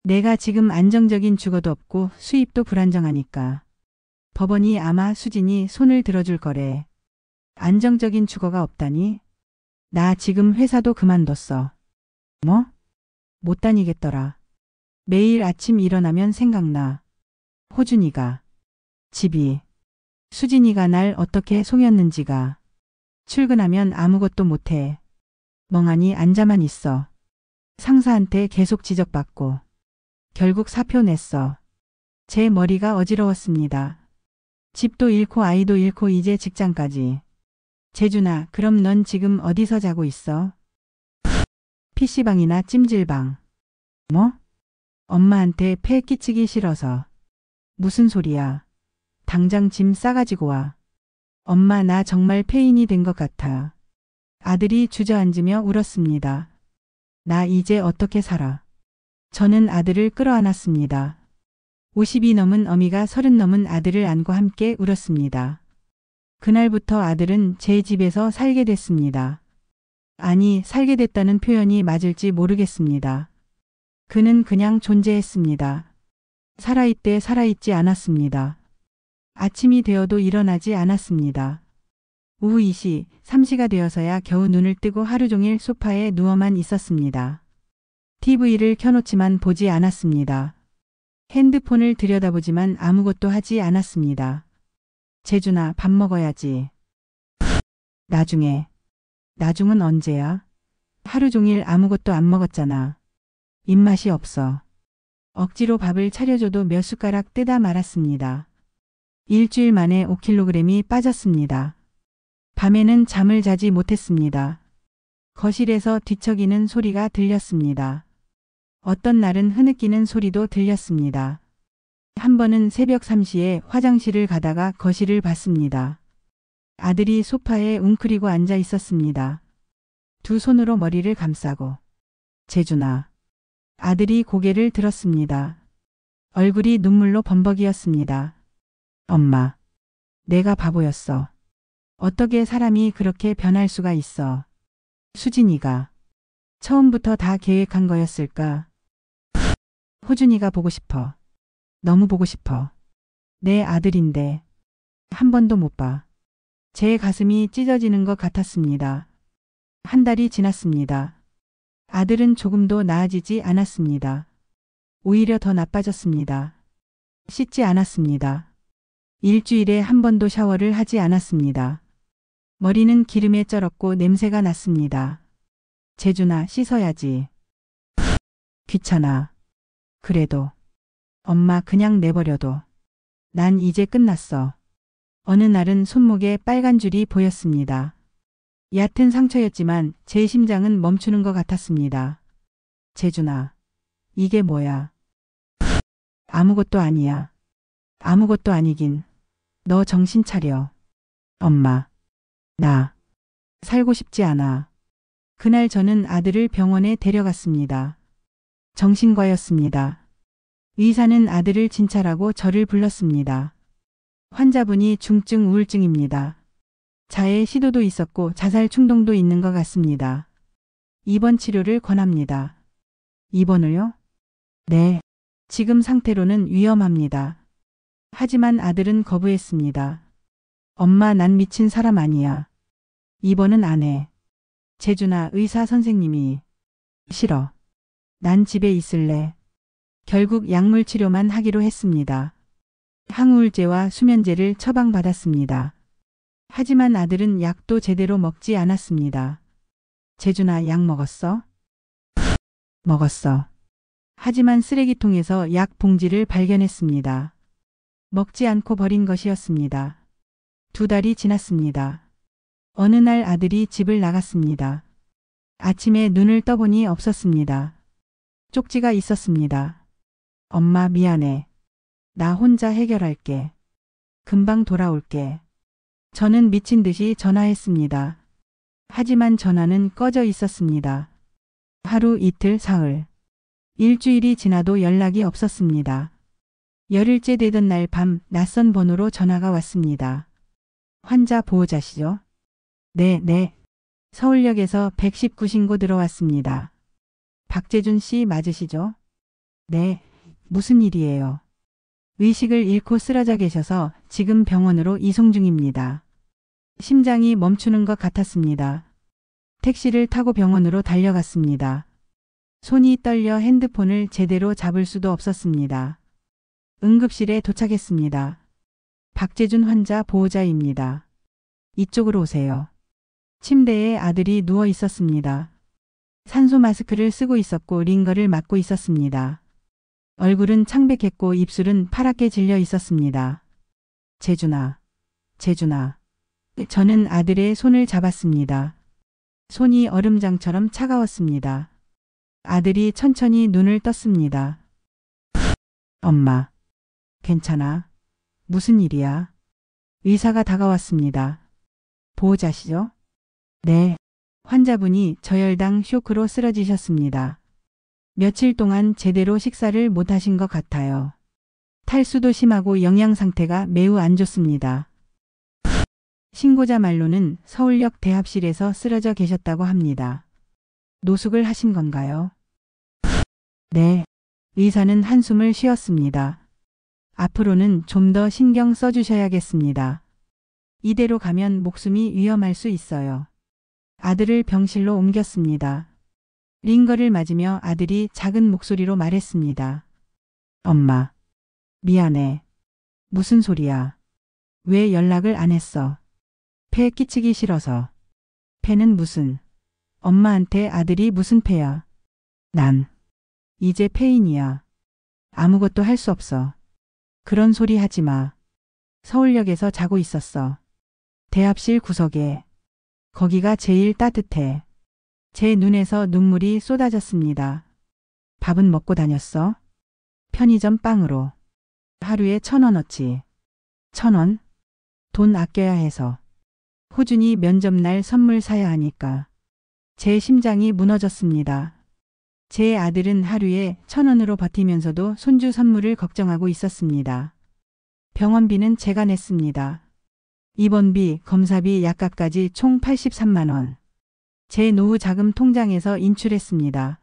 내가 지금 안정적인 주거도 없고 수입도 불안정하니까 법원이 아마 수진이 손을 들어줄 거래. 안정적인 주거가 없다니? 나 지금 회사도 그만뒀어. 뭐? 못 다니겠더라. 매일 아침 일어나면 생각나. 호준이가, 집이, 수진이가 날 어떻게 속였는지가. 출근하면 아무것도 못해. 멍하니 앉아만 있어. 상사한테 계속 지적받고. 결국 사표 냈어. 제 머리가 어지러웠습니다. 집도 잃고 아이도 잃고 이제 직장까지. 재준아, 그럼 넌 지금 어디서 자고 있어? PC방이나 찜질방. 뭐? 엄마한테 폐 끼치기 싫어서. 무슨 소리야. 당장 짐 싸가지고 와. 엄마, 나 정말 폐인이 된 것 같아. 아들이 주저앉으며 울었습니다. 나 이제 어떻게 살아? 저는 아들을 끌어안았습니다. 50이 넘은 어미가 30 넘은 아들을 안고 함께 울었습니다. 그날부터 아들은 제 집에서 살게 됐습니다. 아니, 살게 됐다는 표현이 맞을지 모르겠습니다. 그는 그냥 존재했습니다. 살아있대 살아있지 않았습니다. 아침이 되어도 일어나지 않았습니다. 오후 2시, 3시가 되어서야 겨우 눈을 뜨고 하루 종일 소파에 누워만 있었습니다. TV를 켜놓지만 보지 않았습니다. 핸드폰을 들여다보지만 아무것도 하지 않았습니다. 재준아, 밥 먹어야지. 나중에. 나중은 언제야? 하루 종일 아무것도 안 먹었잖아. 입맛이 없어. 억지로 밥을 차려줘도 몇 숟가락 뜨다 말았습니다. 일주일 만에 5kg이 빠졌습니다. 밤에는 잠을 자지 못했습니다. 거실에서 뒤척이는 소리가 들렸습니다. 어떤 날은 흐느끼는 소리도 들렸습니다. 한 번은 새벽 3시에 화장실을 가다가 거실을 봤습니다. 아들이 소파에 웅크리고 앉아 있었습니다. 두 손으로 머리를 감싸고. 재준아. 아들이 고개를 들었습니다. 얼굴이 눈물로 범벅이었습니다. 엄마. 내가 바보였어. 어떻게 사람이 그렇게 변할 수가 있어. 수진이가. 처음부터 다 계획한 거였을까? 호준이가 보고 싶어. 너무 보고 싶어. 내 아들인데. 한 번도 못 봐. 제 가슴이 찢어지는 것 같았습니다. 한 달이 지났습니다. 아들은 조금도 나아지지 않았습니다. 오히려 더 나빠졌습니다. 씻지 않았습니다. 일주일에 한 번도 샤워를 하지 않았습니다. 머리는 기름에 쩔었고 냄새가 났습니다. 재준아, 씻어야지. 귀찮아. 그래도. 엄마, 그냥 내버려둬. 난 이제 끝났어. 어느 날은 손목에 빨간 줄이 보였습니다. 얕은 상처였지만 제 심장은 멈추는 것 같았습니다. 재준아, 이게 뭐야? 아무것도 아니야. 아무것도 아니긴. 너 정신 차려. 엄마, 나 살고 싶지 않아. 그날 저는 아들을 병원에 데려갔습니다. 정신과였습니다. 의사는 아들을 진찰하고 저를 불렀습니다. 환자분이 중증 우울증입니다. 자해 시도도 있었고 자살 충동도 있는 것 같습니다. 입원 치료를 권합니다. 입원을요? 네. 지금 상태로는 위험합니다. 하지만 아들은 거부했습니다. 엄마, 난 미친 사람 아니야. 입원은 안 해. 재준아, 의사 선생님이. 싫어. 난 집에 있을래. 결국 약물 치료만 하기로 했습니다. 항우울제와 수면제를 처방받았습니다. 하지만 아들은 약도 제대로 먹지 않았습니다. 재준아, 약 먹었어? 먹었어. 하지만 쓰레기통에서 약 봉지를 발견했습니다. 먹지 않고 버린 것이었습니다. 2달이 지났습니다. 어느 날 아들이 집을 나갔습니다. 아침에 눈을 떠보니 없었습니다. 쪽지가 있었습니다. 엄마, 미안해. 나 혼자 해결할게. 금방 돌아올게. 저는 미친 듯이 전화했습니다. 하지만 전화는 꺼져 있었습니다. 하루, 이틀, 사흘. 일주일이 지나도 연락이 없었습니다. 열흘째 되던 날 밤 낯선 번호로 전화가 왔습니다. 환자 보호자시죠? 네, 네. 서울역에서 119 신고 들어왔습니다. 박재준 씨 맞으시죠? 네. 무슨 일이에요? 의식을 잃고 쓰러져 계셔서 지금 병원으로 이송 중입니다. 심장이 멈추는 것 같았습니다. 택시를 타고 병원으로 달려갔습니다. 손이 떨려 핸드폰을 제대로 잡을 수도 없었습니다. 응급실에 도착했습니다. 박재준 환자 보호자입니다. 이쪽으로 오세요. 침대에 아들이 누워 있었습니다. 산소 마스크를 쓰고 있었고 링거를 맞고 있었습니다. 얼굴은 창백했고 입술은 파랗게 질려 있었습니다. 재준아, 재준아. 저는 아들의 손을 잡았습니다. 손이 얼음장처럼 차가웠습니다. 아들이 천천히 눈을 떴습니다. 엄마, 괜찮아? 무슨 일이야? 의사가 다가왔습니다. 보호자시죠? 네. 환자분이 저혈당 쇼크로 쓰러지셨습니다. 며칠 동안 제대로 식사를 못 하신 것 같아요. 탈수도 심하고 영양 상태가 매우 안 좋습니다. 신고자 말로는 서울역 대합실에서 쓰러져 계셨다고 합니다. 노숙을 하신 건가요? 네. 의사는 한숨을 쉬었습니다. 앞으로는 좀 더 신경 써주셔야겠습니다. 이대로 가면 목숨이 위험할 수 있어요. 아들을 병실로 옮겼습니다. 링거를 맞으며 아들이 작은 목소리로 말했습니다. 엄마, 미안해. 무슨 소리야? 왜 연락을 안 했어? 폐 끼치기 싫어서. 폐는 무슨? 엄마한테 아들이 무슨 폐야? 난 이제 폐인이야. 아무것도 할 수 없어. 그런 소리 하지 마. 서울역에서 자고 있었어. 대합실 구석에. 거기가 제일 따뜻해. 제 눈에서 눈물이 쏟아졌습니다. 밥은 먹고 다녔어? 편의점 빵으로. 하루에 1,000원어치. 1,000원? 돈 아껴야 해서. 호준이 면접날 선물 사야 하니까. 제 심장이 무너졌습니다. 제 아들은 하루에 1,000원으로 버티면서도 손주 선물을 걱정하고 있었습니다. 병원비는 제가 냈습니다. 입원비, 검사비, 약값까지 총 83만 원. 제 노후 자금 통장에서 인출했습니다.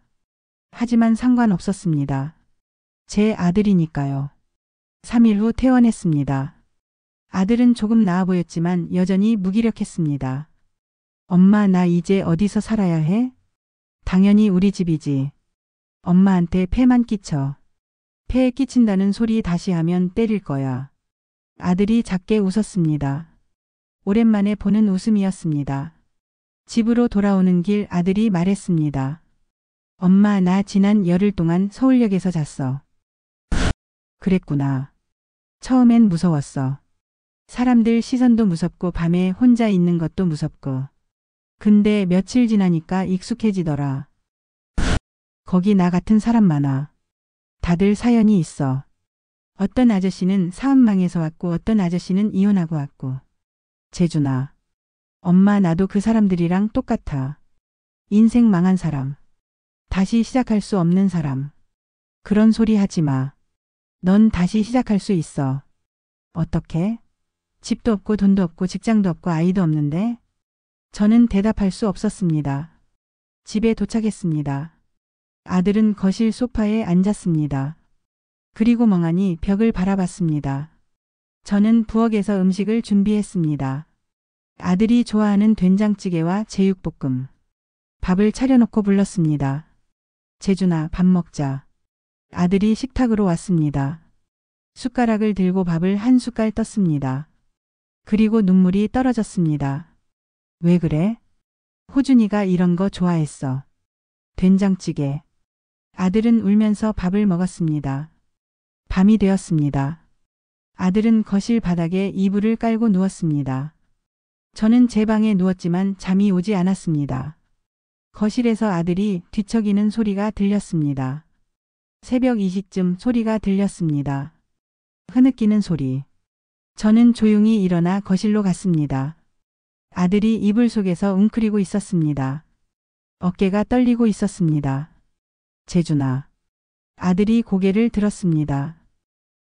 하지만 상관없었습니다. 제 아들이니까요. 3일 후 퇴원했습니다. 아들은 조금 나아 보였지만 여전히 무기력했습니다. 엄마, 나 이제 어디서 살아야 해? 당연히 우리 집이지. 엄마한테 폐만 끼쳐. 폐에 끼친다는 소리 다시 하면 때릴 거야. 아들이 작게 웃었습니다. 오랜만에 보는 웃음이었습니다. 집으로 돌아오는 길 아들이 말했습니다. 엄마, 나 지난 열흘 동안 서울역에서 잤어. 그랬구나. 처음엔 무서웠어. 사람들 시선도 무섭고 밤에 혼자 있는 것도 무섭고. 근데 며칠 지나니까 익숙해지더라. 거기 나 같은 사람 많아. 다들 사연이 있어. 어떤 아저씨는 사업망에서 왔고 어떤 아저씨는 이혼하고 왔고. 재준아. 엄마, 나도 그 사람들이랑 똑같아. 인생 망한 사람. 다시 시작할 수 없는 사람. 그런 소리 하지 마. 넌 다시 시작할 수 있어. 어떻게? 집도 없고 돈도 없고 직장도 없고 아이도 없는데? 저는 대답할 수 없었습니다. 집에 도착했습니다. 아들은 거실 소파에 앉았습니다. 그리고 멍하니 벽을 바라봤습니다. 저는 부엌에서 음식을 준비했습니다. 아들이 좋아하는 된장찌개와 제육볶음. 밥을 차려놓고 불렀습니다. 재준아, 밥 먹자. 아들이 식탁으로 왔습니다. 숟가락을 들고 밥을 한 숟갈 떴습니다. 그리고 눈물이 떨어졌습니다. 왜 그래? 호준이가 이런 거 좋아했어. 된장찌개. 아들은 울면서 밥을 먹었습니다. 밤이 되었습니다. 아들은 거실 바닥에 이불을 깔고 누웠습니다. 저는 제 방에 누웠지만 잠이 오지 않았습니다. 거실에서 아들이 뒤척이는 소리가 들렸습니다. 새벽 2시쯤 소리가 들렸습니다. 흐느끼는 소리. 저는 조용히 일어나 거실로 갔습니다. 아들이 이불 속에서 웅크리고 있었습니다. 어깨가 떨리고 있었습니다. 재준아. 아들이 고개를 들었습니다.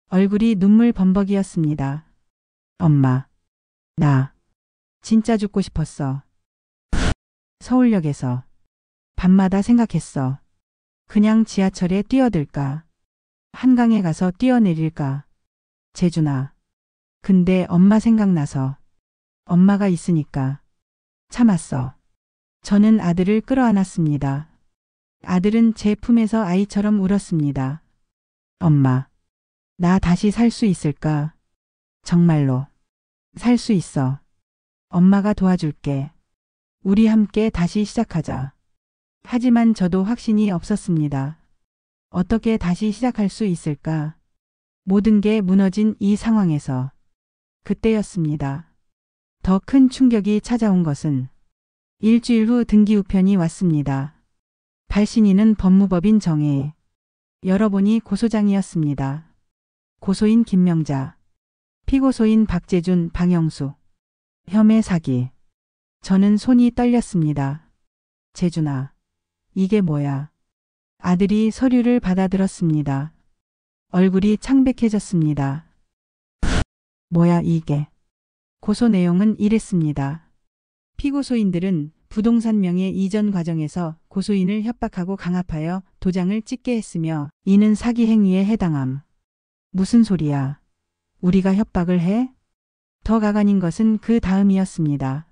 얼굴이 눈물 범벅이었습니다. 엄마. 나 진짜 죽고 싶었어. 서울역에서. 밤마다 생각했어. 그냥 지하철에 뛰어들까? 한강에 가서 뛰어내릴까? 재준아. 근데 엄마 생각나서. 엄마가 있으니까. 참았어. 저는 아들을 끌어안았습니다. 아들은 제 품에서 아이처럼 울었습니다. 엄마. 나 다시 살 수 있을까? 정말로. 살 수 있어. 엄마가 도와줄게. 우리 함께 다시 시작하자. 하지만 저도 확신이 없었습니다. 어떻게 다시 시작할 수 있을까? 모든 게 무너진 이 상황에서. 그때였습니다. 더 큰 충격이 찾아온 것은 일주일 후 등기 우편이 왔습니다. 발신인은 법무법인 정혜. 열어보니 고소장이었습니다. 고소인 김명자. 피고소인 박재준, 방영수. 혐의 사기. 저는 손이 떨렸습니다. 재준아. 이게 뭐야? 아들이 서류를 받아들었습니다. 얼굴이 창백해졌습니다. 뭐야 이게? 고소 내용은 이랬습니다. 피고소인들은 부동산 명의 이전 과정에서 고소인을 협박하고 강압하여 도장을 찍게 했으며 이는 사기 행위에 해당함. 무슨 소리야? 우리가 협박을 해? 더 가관인 것은 그 다음이었습니다.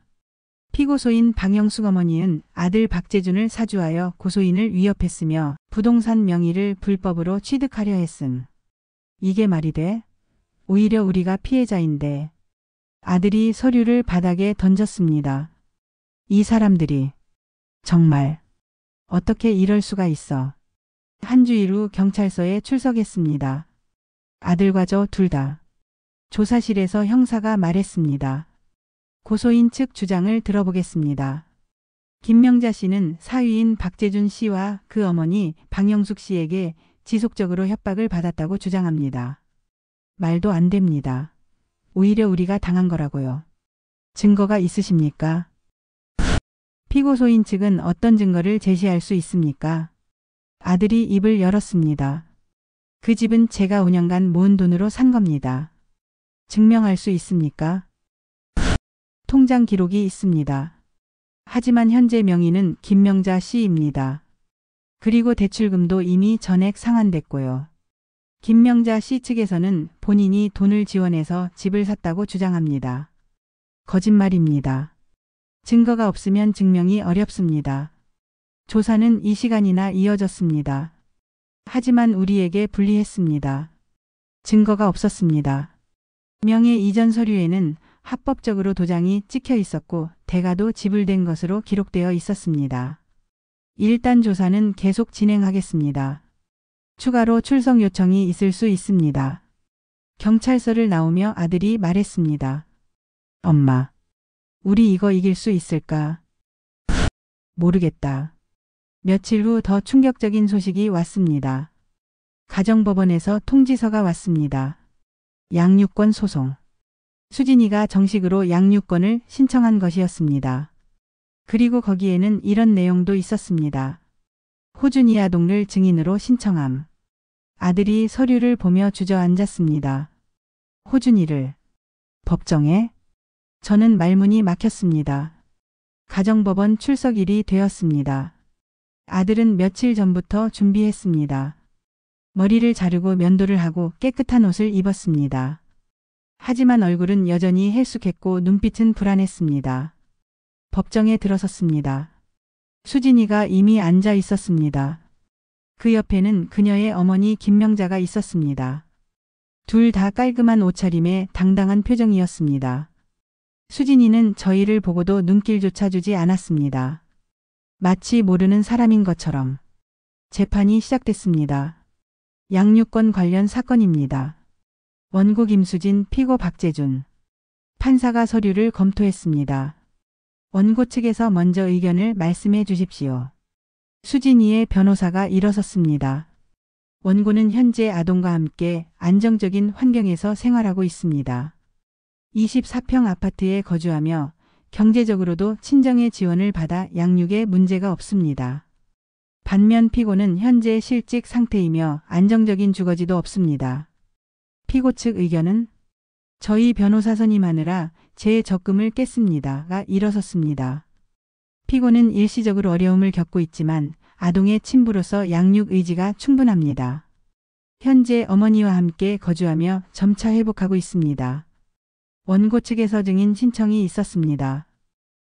피고소인 방영숙 어머니는 아들 박재준을 사주하여 고소인을 위협했으며 부동산 명의를 불법으로 취득하려 했음. 이게 말이 돼? 오히려 우리가 피해자인데. 아들이 서류를 바닥에 던졌습니다. 이 사람들이 정말 어떻게 이럴 수가 있어. 한 주일 후 경찰서에 출석했습니다. 아들과 저 둘 다. 조사실에서 형사가 말했습니다. 고소인 측 주장을 들어보겠습니다. 김명자 씨는 사위인 박재준 씨와 그 어머니 방영숙 씨에게 지속적으로 협박을 받았다고 주장합니다. 말도 안 됩니다. 오히려 우리가 당한 거라고요. 증거가 있으십니까? 피고소인 측은 어떤 증거를 제시할 수 있습니까? 아들이 입을 열었습니다. 그 집은 제가 5년간 모은 돈으로 산 겁니다. 증명할 수 있습니까? 통장 기록이 있습니다. 하지만 현재 명의는 김명자 씨입니다. 그리고 대출금도 이미 전액 상환됐고요. 김명자 씨 측에서는 본인이 돈을 지원해서 집을 샀다고 주장합니다. 거짓말입니다. 증거가 없으면 증명이 어렵습니다. 조사는 이 시간이나 이어졌습니다. 하지만 우리에게 불리했습니다. 증거가 없었습니다. 명의 이전 서류에는 합법적으로 도장이 찍혀 있었고 대가도 지불된 것으로 기록되어 있었습니다. 일단 조사는 계속 진행하겠습니다. 추가로 출석 요청이 있을 수 있습니다. 경찰서를 나오며 아들이 말했습니다. 엄마, 우리 이거 이길 수 있을까? 모르겠다. 며칠 후 더 충격적인 소식이 왔습니다. 가정법원에서 통지서가 왔습니다. 양육권 소송. 수진이가 정식으로 양육권을 신청한 것이었습니다. 그리고 거기에는 이런 내용도 있었습니다. 호준이 아동을 증인으로 신청함. 아들이 서류를 보며 주저앉았습니다. 호준이를 법정에? 저는 말문이 막혔습니다. 가정법원 출석일이 되었습니다. 아들은 며칠 전부터 준비했습니다. 머리를 자르고 면도를 하고 깨끗한 옷을 입었습니다. 하지만 얼굴은 여전히 헬쑥했고 눈빛은 불안했습니다. 법정에 들어섰습니다. 수진이가 이미 앉아 있었습니다. 그 옆에는 그녀의 어머니 김명자가 있었습니다. 둘 다 깔끔한 옷차림에 당당한 표정이었습니다. 수진이는 저희를 보고도 눈길조차 주지 않았습니다. 마치 모르는 사람인 것처럼. 재판이 시작됐습니다. 양육권 관련 사건입니다. 원고 김수진, 피고 박재준. 판사가 서류를 검토했습니다. 원고 측에서 먼저 의견을 말씀해 주십시오. 수진이의 변호사가 일어섰습니다. 원고는 현재 아동과 함께 안정적인 환경에서 생활하고 있습니다. 24평 아파트에 거주하며 경제적으로도 친정의 지원을 받아 양육에 문제가 없습니다. 반면 피고는 현재 실직 상태이며 안정적인 주거지도 없습니다. 피고 측 의견은 저희 변호사 선임하느라 제 적금을 깼습니다가 일어섰습니다. 피고는 일시적으로 어려움을 겪고 있지만 아동의 친부로서 양육 의지가 충분합니다. 현재 어머니와 함께 거주하며 점차 회복하고 있습니다. 원고 측에서 증인 신청이 있었습니다.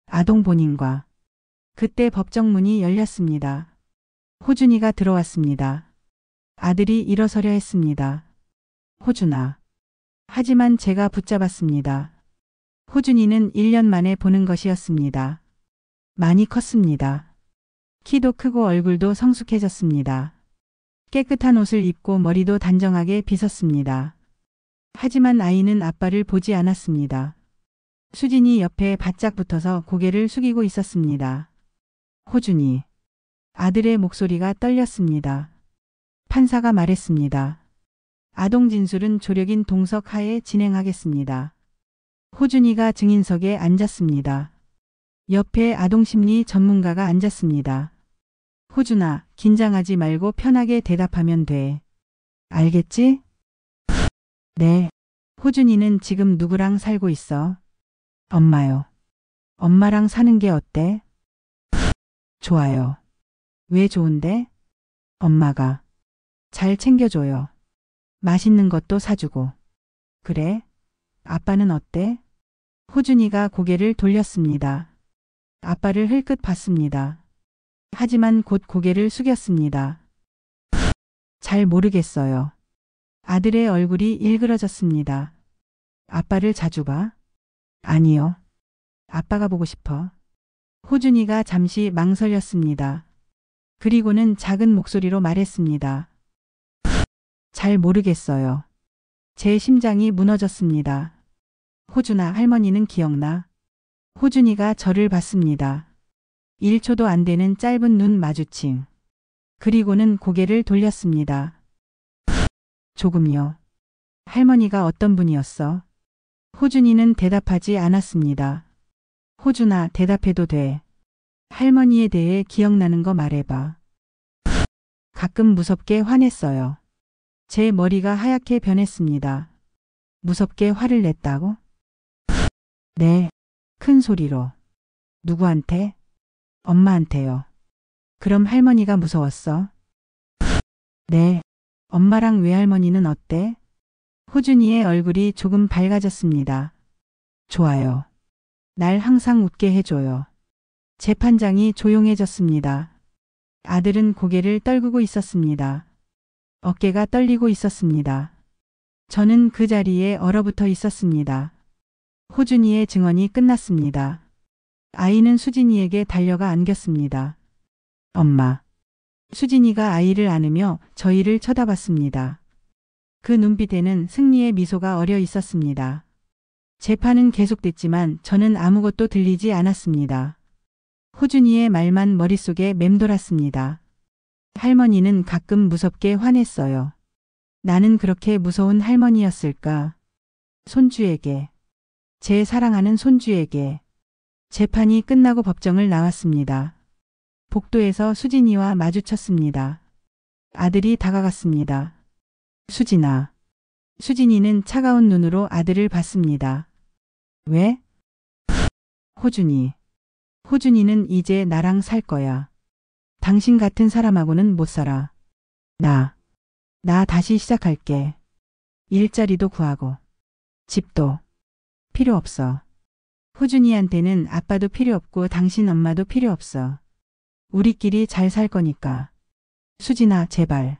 아동 본인과 그때 법정문이 열렸습니다. 호준이가 들어왔습니다. 아들이 일어서려 했습니다. 호준아. 하지만 제가 붙잡았습니다. 호준이는 1년 만에 보는 것이었습니다. 많이 컸습니다. 키도 크고 얼굴도 성숙해졌습니다. 깨끗한 옷을 입고 머리도 단정하게 빗었습니다. 하지만 아이는 아빠를 보지 않았습니다. 수진이 옆에 바짝 붙어서 고개를 숙이고 있었습니다. 호준이. 아들의 목소리가 떨렸습니다. 판사가 말했습니다. 아동 진술은 조력인 동석 하에 진행하겠습니다. 호준이가 증인석에 앉았습니다. 옆에 아동심리 전문가가 앉았습니다. 호준아, 긴장하지 말고 편하게 대답하면 돼. 알겠지? 네. 호준이는 지금 누구랑 살고 있어? 엄마요. 엄마랑 사는 게 어때? 좋아요. 왜 좋은데? 엄마가 잘 챙겨줘요. 맛있는 것도 사주고. 그래? 아빠는 어때? 호준이가 고개를 돌렸습니다. 아빠를 흘끗 봤습니다. 하지만 곧 고개를 숙였습니다. 잘 모르겠어요. 아들의 얼굴이 일그러졌습니다. 아빠를 자주 봐? 아니요. 아빠가 보고 싶어. 호준이가 잠시 망설였습니다. 그리고는 작은 목소리로 말했습니다. 잘 모르겠어요. 제 심장이 무너졌습니다. 호준아, 할머니는 기억나? 호준이가 저를 봤습니다. 1초도 안 되는 짧은 눈 마주침. 그리고는 고개를 돌렸습니다. 조금요. 할머니가 어떤 분이었어? 호준이는 대답하지 않았습니다. 호준아, 대답해도 돼. 할머니에 대해 기억나는 거 말해봐. 가끔 무섭게 화냈어요. 제 머리가 하얗게 변했습니다. 무섭게 화를 냈다고? 네. 큰 소리로. 누구한테? 엄마한테요. 그럼 할머니가 무서웠어? 네. 엄마랑 외할머니는 어때? 호준이의 얼굴이 조금 밝아졌습니다. 좋아요. 날 항상 웃게 해줘요. 재판장이 조용해졌습니다. 아들은 고개를 떨구고 있었습니다. 어깨가 떨리고 있었습니다. 저는 그 자리에 얼어붙어 있었습니다. 호준이의 증언이 끝났습니다. 아이는 수진이에게 달려가 안겼습니다. 엄마. 수진이가 아이를 안으며 저희를 쳐다봤습니다. 그 눈빛에는 승리의 미소가 어려 있었습니다. 재판은 계속됐지만 저는 아무것도 들리지 않았습니다. 호준이의 말만 머릿속에 맴돌았습니다. 할머니는 가끔 무섭게 화냈어요. 나는 그렇게 무서운 할머니였을까? 손주에게. 제 사랑하는 손주에게. 재판이 끝나고 법정을 나왔습니다. 복도에서 수진이와 마주쳤습니다. 아들이 다가갔습니다. 수진아. 수진이는 차가운 눈으로 아들을 봤습니다. 왜? 호준이. 호준이는 이제 나랑 살 거야. 당신 같은 사람하고는 못 살아. 나 다시 시작할게. 일자리도 구하고. 집도. 필요 없어. 호준이한테는 아빠도 필요 없고 당신 엄마도 필요 없어. 우리끼리 잘 살 거니까. 수진아, 제발.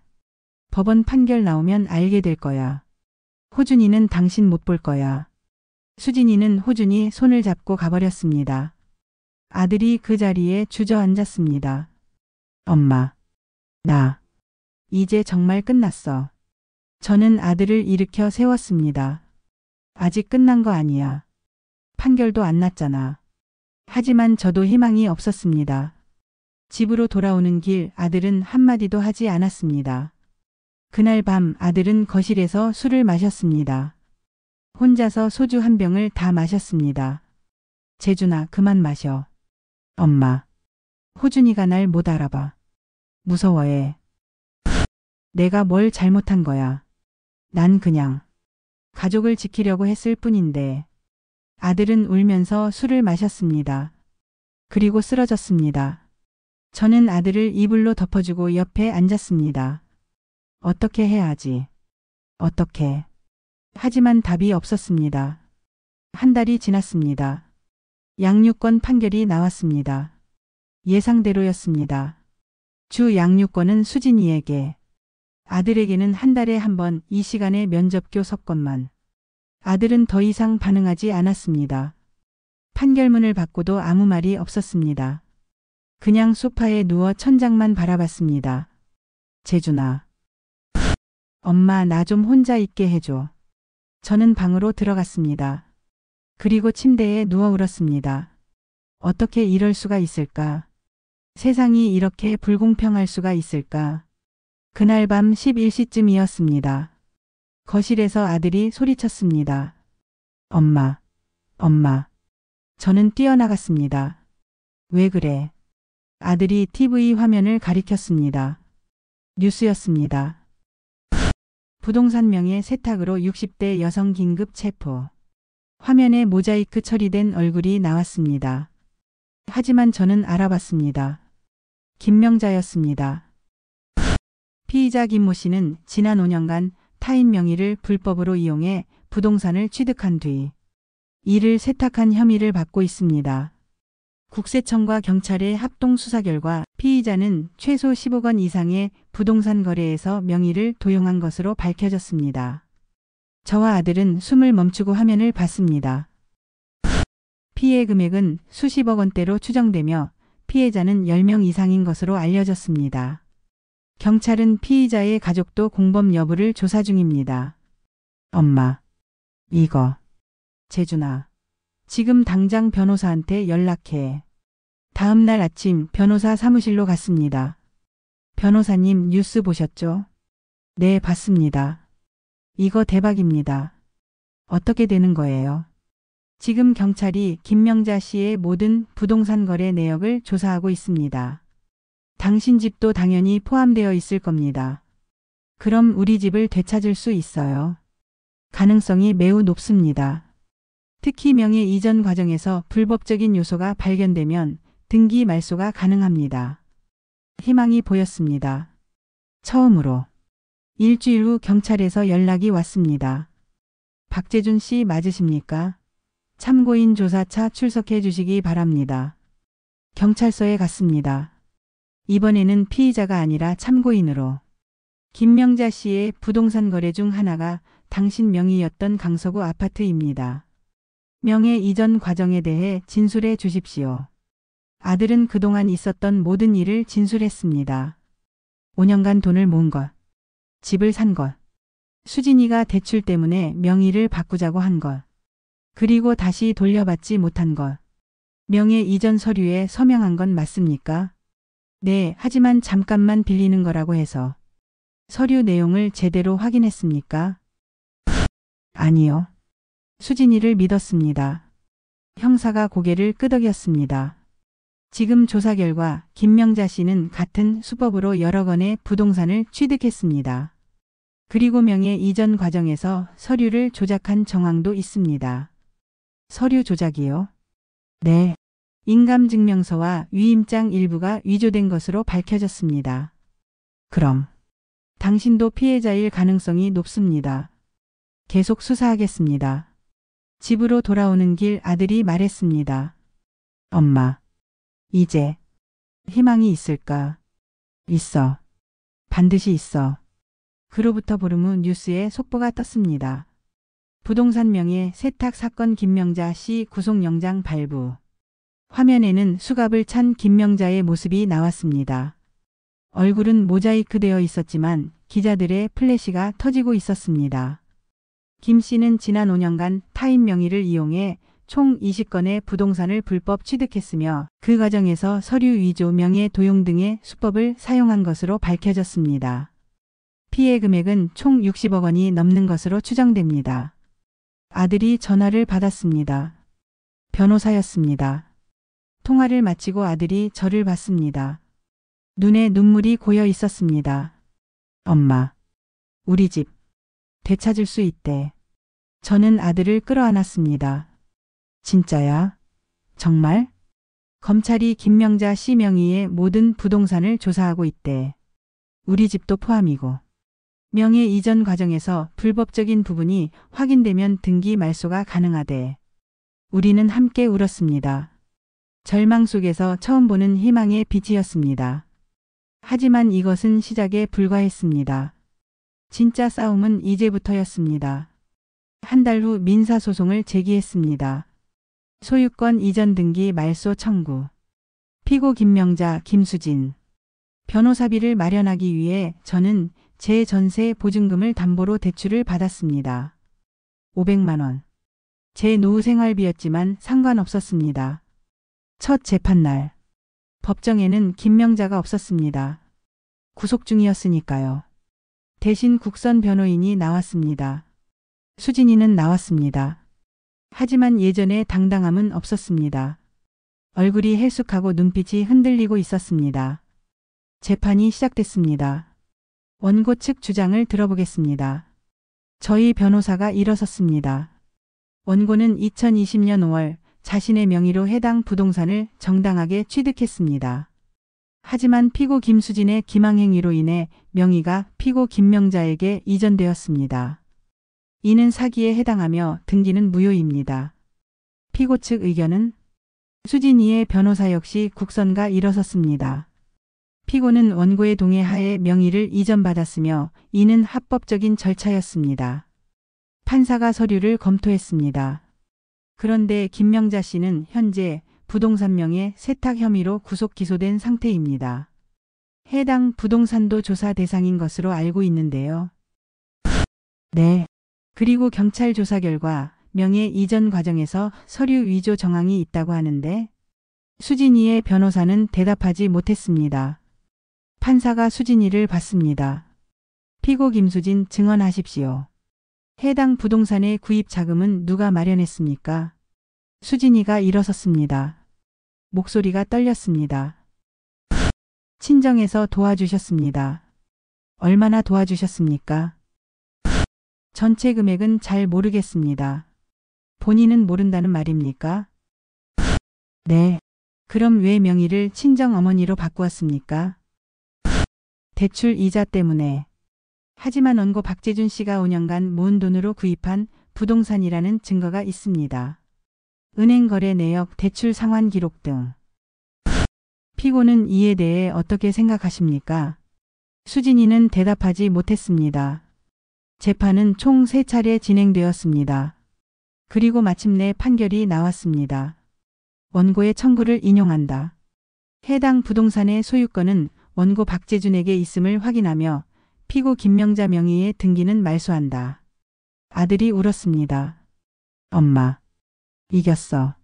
법원 판결 나오면 알게 될 거야. 호준이는 당신 못 볼 거야. 수진이는 호준이 손을 잡고 가버렸습니다. 아들이 그 자리에 주저앉았습니다. 엄마. 이제 정말 끝났어. 저는 아들을 일으켜 세웠습니다. 아직 끝난 거 아니야. 판결도 안 났잖아. 하지만 저도 희망이 없었습니다. 집으로 돌아오는 길 아들은 한마디도 하지 않았습니다. 그날 밤 아들은 거실에서 술을 마셨습니다. 혼자서 소주 한 병을 다 마셨습니다. 재준아, 그만 마셔. 엄마. 호준이가 날 못 알아봐. 무서워해. 내가 뭘 잘못한 거야. 난 그냥 가족을 지키려고 했을 뿐인데. 아들은 울면서 술을 마셨습니다. 그리고 쓰러졌습니다. 저는 아들을 이불로 덮어주고 옆에 앉았습니다. 어떻게 해야 하지? 어떻게? 하지만 답이 없었습니다. 한 달이 지났습니다. 양육권 판결이 나왔습니다. 예상대로였습니다. 주 양육권은 수진이에게, 아들에게는 한 달에 한 번 이 시간에 면접교 석권만. 아들은 더 이상 반응하지 않았습니다. 판결문을 받고도 아무 말이 없었습니다. 그냥 소파에 누워 천장만 바라봤습니다. 재준아. 엄마, 나 좀 혼자 있게 해줘. 저는 방으로 들어갔습니다. 그리고 침대에 누워 울었습니다. 어떻게 이럴 수가 있을까? 세상이 이렇게 불공평할 수가 있을까? 그날 밤 11시쯤이었습니다. 거실에서 아들이 소리쳤습니다. 엄마, 엄마. 저는 뛰어나갔습니다. 왜 그래? 아들이 TV 화면을 가리켰습니다. 뉴스였습니다. 부동산 명의 세탁으로 60대 여성 긴급 체포. 화면에 모자이크 처리된 얼굴이 나왔습니다. 하지만 저는 알아봤습니다. 김명자였습니다. 피의자 김모 씨는 지난 5년간 타인 명의를 불법으로 이용해 부동산을 취득한 뒤 이를 세탁한 혐의를 받고 있습니다. 국세청과 경찰의 합동 수사 결과 피의자는 최소 10억 원 이상의 부동산 거래에서 명의를 도용한 것으로 밝혀졌습니다. 저와 아들은 숨을 멈추고 화면을 봤습니다. 피해 금액은 수십억 원대로 추정되며 피해자는 10명 이상인 것으로 알려졌습니다. 경찰은 피의자의 가족도 공범 여부를 조사 중입니다. 엄마, 이거. 재준아, 지금 당장 변호사한테 연락해. 다음 날 아침 변호사 사무실로 갔습니다. 변호사님, 뉴스 보셨죠? 네, 봤습니다. 이거 대박입니다. 어떻게 되는 거예요? 지금 경찰이 김명자 씨의 모든 부동산 거래 내역을 조사하고 있습니다. 당신 집도 당연히 포함되어 있을 겁니다. 그럼 우리 집을 되찾을 수 있어요. 가능성이 매우 높습니다. 특히 명예 이전 과정에서 불법적인 요소가 발견되면 등기 말소가 가능합니다. 희망이 보였습니다. 처음으로 일주일 후 경찰에서 연락이 왔습니다. 박재준 씨 맞으십니까? 참고인 조사차 출석해 주시기 바랍니다. 경찰서에 갔습니다. 이번에는 피의자가 아니라 참고인으로. 김명자 씨의 부동산 거래 중 하나가 당신 명의였던 강서구 아파트입니다. 명예 이전 과정에 대해 진술해 주십시오. 아들은 그동안 있었던 모든 일을 진술했습니다. 5년간 돈을 모은 것, 집을 산 것, 수진이가 대출 때문에 명의를 바꾸자고 한 것, 그리고 다시 돌려받지 못한 것, 명예 이전 서류에 서명한 건 맞습니까? 네, 하지만 잠깐만 빌리는 거라고 해서. 서류 내용을 제대로 확인했습니까? 아니요. 수진이를 믿었습니다. 형사가 고개를 끄덕였습니다. 지금 조사 결과 김명자 씨는 같은 수법으로 여러 건의 부동산을 취득했습니다. 그리고 명예 이전 과정에서 서류를 조작한 정황도 있습니다. 서류 조작이요? 네. 인감증명서와 위임장 일부가 위조된 것으로 밝혀졌습니다. 그럼 당신도 피해자일 가능성이 높습니다. 계속 수사하겠습니다. 집으로 돌아오는 길 아들이 말했습니다. 엄마, 이제 희망이 있을까? 있어. 반드시 있어. 그로부터 보름 후 뉴스에 속보가 떴습니다. 부동산 명예 세탁 사건 김명자 씨 구속영장 발부. 화면에는 수갑을 찬 김명자의 모습이 나왔습니다. 얼굴은 모자이크 되어 있었지만 기자들의 플래시가 터지고 있었습니다. 김 씨는 지난 5년간 타인 명의를 이용해 총 20건의 부동산을 불법 취득했으며 그 과정에서 서류 위조, 명예 도용 등의 수법을 사용한 것으로 밝혀졌습니다. 피해 금액은 총 60억 원이 넘는 것으로 추정됩니다. 아들이 전화를 받았습니다. 변호사였습니다. 통화를 마치고 아들이 저를 봤습니다. 눈에 눈물이 고여 있었습니다. 엄마, 우리 집 되찾을 수 있대. 저는 아들을 끌어안았습니다. 진짜야? 정말? 검찰이 김명자 씨 명의의 모든 부동산을 조사하고 있대. 우리 집도 포함이고. 명예 이전 과정에서 불법적인 부분이 확인되면 등기 말소가 가능하대. 우리는 함께 울었습니다. 절망 속에서 처음 보는 희망의 빛이었습니다. 하지만 이것은 시작에 불과했습니다. 진짜 싸움은 이제부터였습니다. 한 달 후 민사소송을 제기했습니다. 소유권 이전 등기 말소 청구. 피고 김명자, 김수진. 변호사비를 마련하기 위해 저는 제 전세 보증금을 담보로 대출을 받았습니다. 500만 원. 제 노후 생활비였지만 상관없었습니다. 첫 재판날. 법정에는 김명자가 없었습니다. 구속 중이었으니까요. 대신 국선 변호인이 나왔습니다. 수진이는 나왔습니다. 하지만 예전의 당당함은 없었습니다. 얼굴이 해숙하고 눈빛이 흔들리고 있었습니다. 재판이 시작됐습니다. 원고 측 주장을 들어보겠습니다. 저희 변호사가 일어섰습니다. 원고는 2020년 5월 자신의 명의로 해당 부동산을 정당하게 취득했습니다. 하지만 피고 김수진의 기망행위로 인해 명의가 피고 김명자에게 이전되었습니다. 이는 사기에 해당하며 등기는 무효입니다. 피고 측 의견은 수진이의 변호사 역시 국선가 일어섰습니다. 피고는 원고의 동의 하에 명의를 이전받았으며 이는 합법적인 절차였습니다. 판사가 서류를 검토했습니다. 그런데 김명자 씨는 현재 부동산 명의 세탁 혐의로 구속 기소된 상태입니다. 해당 부동산도 조사 대상인 것으로 알고 있는데요. 네. 그리고 경찰 조사 결과 명예 이전 과정에서 서류 위조 정황이 있다고 하는데 수진이의 변호사는 대답하지 못했습니다. 판사가 수진이를 받습니다. 피고 김수진 증언하십시오. 해당 부동산의 구입 자금은 누가 마련했습니까? 수진이가 일어섰습니다. 목소리가 떨렸습니다. 친정에서 도와주셨습니다. 얼마나 도와주셨습니까? 전체 금액은 잘 모르겠습니다. 본인은 모른다는 말입니까? 네. 그럼 왜 명의를 친정 어머니로 바꾸었습니까? 대출 이자 때문에. 하지만 원고 박재준 씨가 5년간 모은 돈으로 구입한 부동산이라는 증거가 있습니다. 은행 거래 내역, 대출 상환 기록 등. 피고는 이에 대해 어떻게 생각하십니까? 수진이는 대답하지 못했습니다. 재판은 총 3차례 진행되었습니다. 그리고 마침내 판결이 나왔습니다. 원고의 청구를 인용한다. 해당 부동산의 소유권은 원고 박재준에게 있음을 확인하며 피고 김명자 명의의 등기는 말소한다. 아들이 울었습니다. 엄마. 이겼어.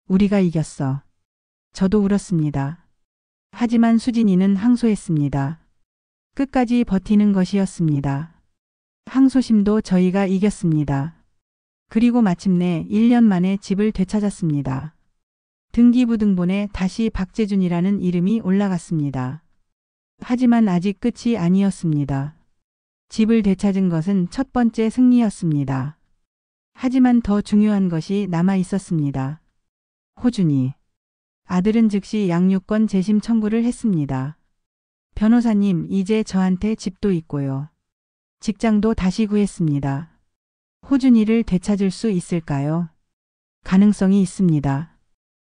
우리가 이겼어. 저도 울었습니다. 하지만 수진이는 항소했습니다. 끝까지 버티는 것이었습니다. 항소심도 저희가 이겼습니다. 그리고 마침내 1년 만에 집을 되찾았습니다. 등기부등본에 다시 박재준이라는 이름이 올라갔습니다. 하지만 아직 끝이 아니었습니다. 집을 되찾은 것은 첫 번째 승리였습니다. 하지만 더 중요한 것이 남아 있었습니다. 호준이. 아들은 즉시 양육권 재심 청구를 했습니다. 변호사님, 이제 저한테 집도 있고요. 직장도 다시 구했습니다. 호준이를 되찾을 수 있을까요? 가능성이 있습니다.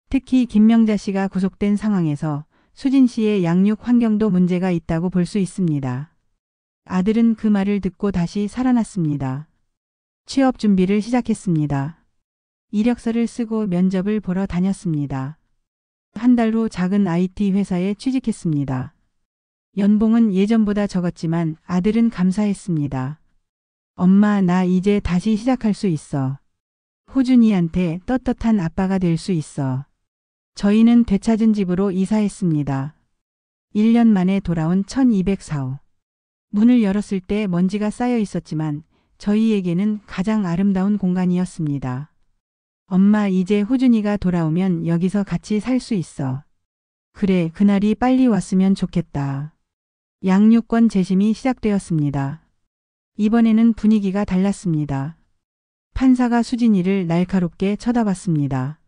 특히 김명자 씨가 구속된 상황에서 수진 씨의 양육 환경도 문제가 있다고 볼 수 있습니다. 아들은 그 말을 듣고 다시 살아났습니다. 취업 준비를 시작했습니다. 이력서를 쓰고 면접을 보러 다녔습니다. 한 달 후 작은 IT 회사에 취직했습니다. 연봉은 예전보다 적었지만 아들은 감사했습니다. 엄마, 나 이제 다시 시작할 수 있어. 호준이한테 떳떳한 아빠가 될 수 있어. 저희는 되찾은 집으로 이사했습니다. 1년 만에 돌아온 1204호. 문을 열었을 때 먼지가 쌓여 있었지만 저희에게는 가장 아름다운 공간이었습니다. 엄마, 이제 호준이가 돌아오면 여기서 같이 살 수 있어. 그래, 그날이 빨리 왔으면 좋겠다. 양육권 재심이 시작되었습니다. 이번에는 분위기가 달랐습니다. 판사가 수진이를 날카롭게 쳐다봤습니다.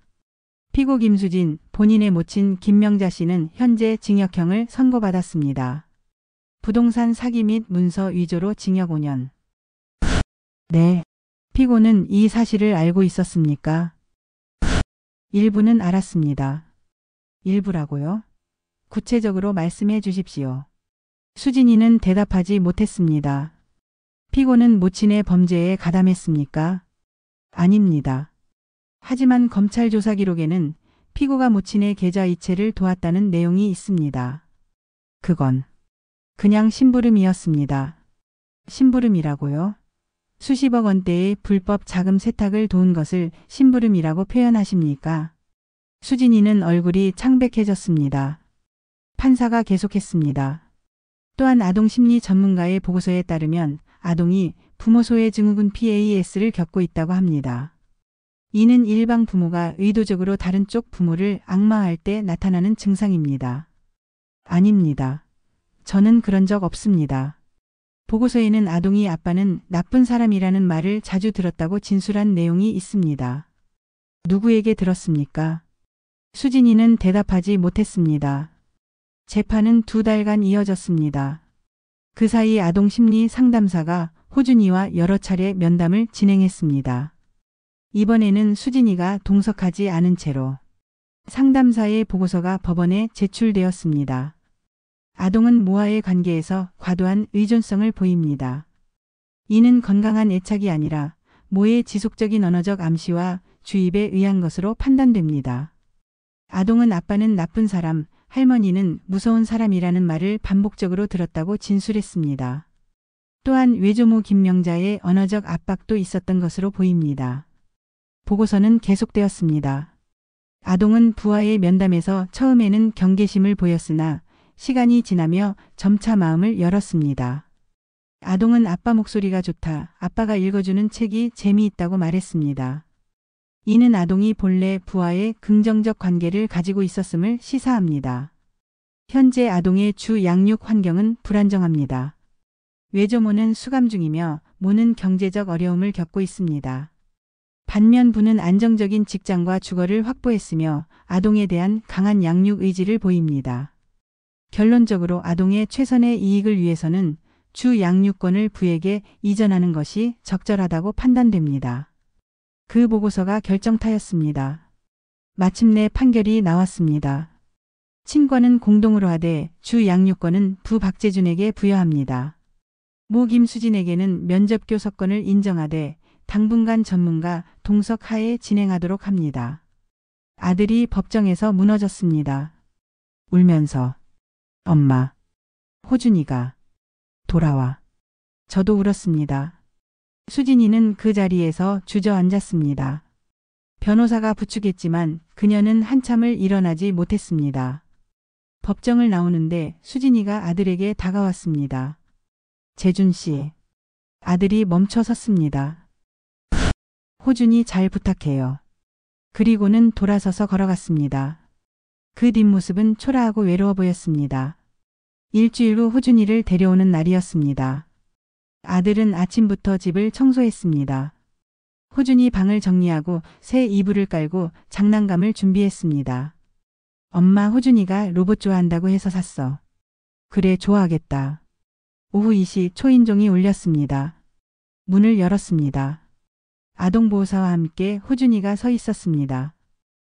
피고 김수진, 본인의 모친 김명자 씨는 현재 징역형을 선고받았습니다. 부동산 사기 및 문서 위조로 징역 5년. 네. 피고는 이 사실을 알고 있었습니까? 일부는 알았습니다. 일부라고요? 구체적으로 말씀해 주십시오. 수진이는 대답하지 못했습니다. 피고는 모친의 범죄에 가담했습니까? 아닙니다. 하지만 검찰 조사 기록에는 피고가 모친의 계좌 이체를 도왔다는 내용이 있습니다. 그건 그냥 심부름이었습니다. 심부름이라고요? 수십억 원대의 불법 자금 세탁을 도운 것을 심부름이라고 표현하십니까? 수진이는 얼굴이 창백해졌습니다. 판사가 계속했습니다. 또한 아동심리 전문가의 보고서에 따르면 아동이 부모 소외 증후군 PAS를 겪고 있다고 합니다. 이는 일방 부모가 의도적으로 다른 쪽 부모를 악마할 때 나타나는 증상입니다. 아닙니다. 저는 그런 적 없습니다. 보고서에는 아동이 아빠는 나쁜 사람이라는 말을 자주 들었다고 진술한 내용이 있습니다. 누구에게 들었습니까? 수진이는 대답하지 못했습니다. 재판은 2달간 이어졌습니다. 그 사이 아동심리 상담사가 호준이와 여러 차례 면담을 진행했습니다. 이번에는 수진이가 동석하지 않은 채로 상담사의 보고서가 법원에 제출되었습니다. 아동은 모와의 관계에서 과도한 의존성을 보입니다. 이는 건강한 애착이 아니라 모의 지속적인 언어적 암시와 주입에 의한 것으로 판단됩니다. 아동은 아빠는 나쁜 사람, 할머니는 무서운 사람이라는 말을 반복적으로 들었다고 진술했습니다. 또한 외조모 김명자의 언어적 압박도 있었던 것으로 보입니다. 보고서는 계속되었습니다. 아동은 부하의 면담에서 처음에는 경계심을 보였으나 시간이 지나며 점차 마음을 열었습니다. 아동은 아빠 목소리가 좋다, 아빠가 읽어주는 책이 재미있다고 말했습니다. 이는 아동이 본래 부하의 긍정적 관계를 가지고 있었음을 시사합니다. 현재 아동의 주 양육 환경은 불안정합니다. 외조모는 수감 중이며 모는 경제적 어려움을 겪고 있습니다. 반면 부는 안정적인 직장과 주거를 확보했으며 아동에 대한 강한 양육 의지를 보입니다. 결론적으로 아동의 최선의 이익을 위해서는 주 양육권을 부에게 이전하는 것이 적절하다고 판단됩니다. 그 보고서가 결정타였습니다. 마침내 판결이 나왔습니다. 친권은 공동으로 하되 주 양육권은 부 박재준에게 부여합니다. 모 김수진에게는 면접교섭권을 인정하되 당분간 전문가 동석하에 진행하도록 합니다. 아들이 법정에서 무너졌습니다. 울면서 엄마, 호준이가 돌아와. 저도 울었습니다. 수진이는 그 자리에서 주저앉았습니다. 변호사가 부축했지만 그녀는 한참을 일어나지 못했습니다. 법정을 나오는데 수진이가 아들에게 다가왔습니다. 재준 씨. 아들이 멈춰 섰습니다. 호준이 잘 부탁해요. 그리고는 돌아서서 걸어갔습니다. 그 뒷모습은 초라하고 외로워 보였습니다. 일주일 후 호준이를 데려오는 날이었습니다. 아들은 아침부터 집을 청소했습니다. 호준이 방을 정리하고 새 이불을 깔고 장난감을 준비했습니다. 엄마, 호준이가 로봇 좋아한다고 해서 샀어. 그래, 좋아하겠다. 오후 2시 초인종이 울렸습니다. 문을 열었습니다. 아동보호사와 함께 호준이가 서 있었습니다.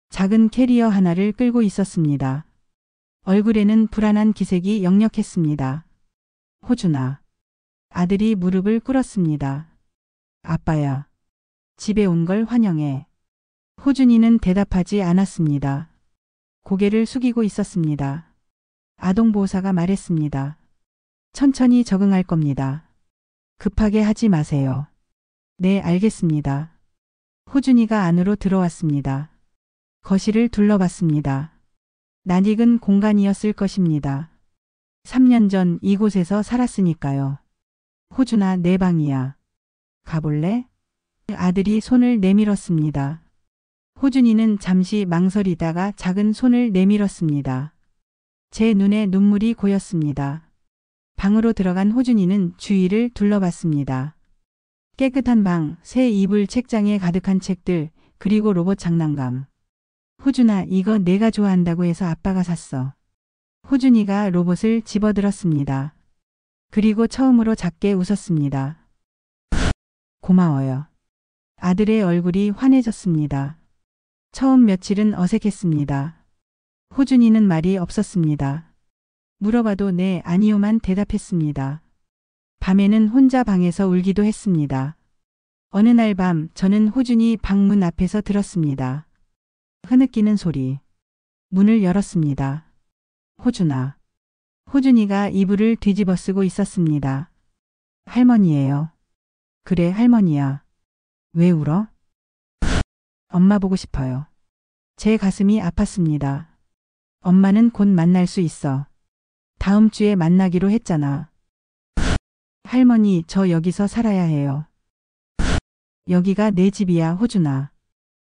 작은 캐리어 하나를 끌고 있었습니다. 얼굴에는 불안한 기색이 역력했습니다. 호준아. 아들이 무릎을 꿇었습니다. 아빠야. 집에 온 걸 환영해. 호준이는 대답하지 않았습니다. 고개를 숙이고 있었습니다. 아동보호사가 말했습니다. 천천히 적응할 겁니다. 급하게 하지 마세요. 네, 알겠습니다. 호준이가 안으로 들어왔습니다. 거실을 둘러봤습니다. 낯익은 공간이었을 것입니다. 3년 전 이곳에서 살았으니까요. 호준아, 내 방이야. 가볼래? 아들이 손을 내밀었습니다. 호준이는 잠시 망설이다가 작은 손을 내밀었습니다. 제 눈에 눈물이 고였습니다. 방으로 들어간 호준이는 주위를 둘러봤습니다. 깨끗한 방, 새 이불, 책장에 가득한 책들, 그리고 로봇 장난감. 호준아, 이거 내가 좋아한다고 해서 아빠가 샀어. 호준이가 로봇을 집어들었습니다. 그리고 처음으로 작게 웃었습니다. 고마워요. 아들의 얼굴이 환해졌습니다. 처음 며칠은 어색했습니다. 호준이는 말이 없었습니다. 물어봐도 네, 아니요만 대답했습니다. 밤에는 혼자 방에서 울기도 했습니다. 어느 날 밤 저는 호준이 방문 앞에서 들었습니다. 흐느끼는 소리. 문을 열었습니다. 호준아. 호준이가 이불을 뒤집어 쓰고 있었습니다. 할머니예요. 그래, 할머니야. 왜 울어? 엄마 보고 싶어요. 제 가슴이 아팠습니다. 엄마는 곧 만날 수 있어. 다음 주에 만나기로 했잖아. 할머니, 저 여기서 살아야 해요. 여기가 내 집이야, 호준아.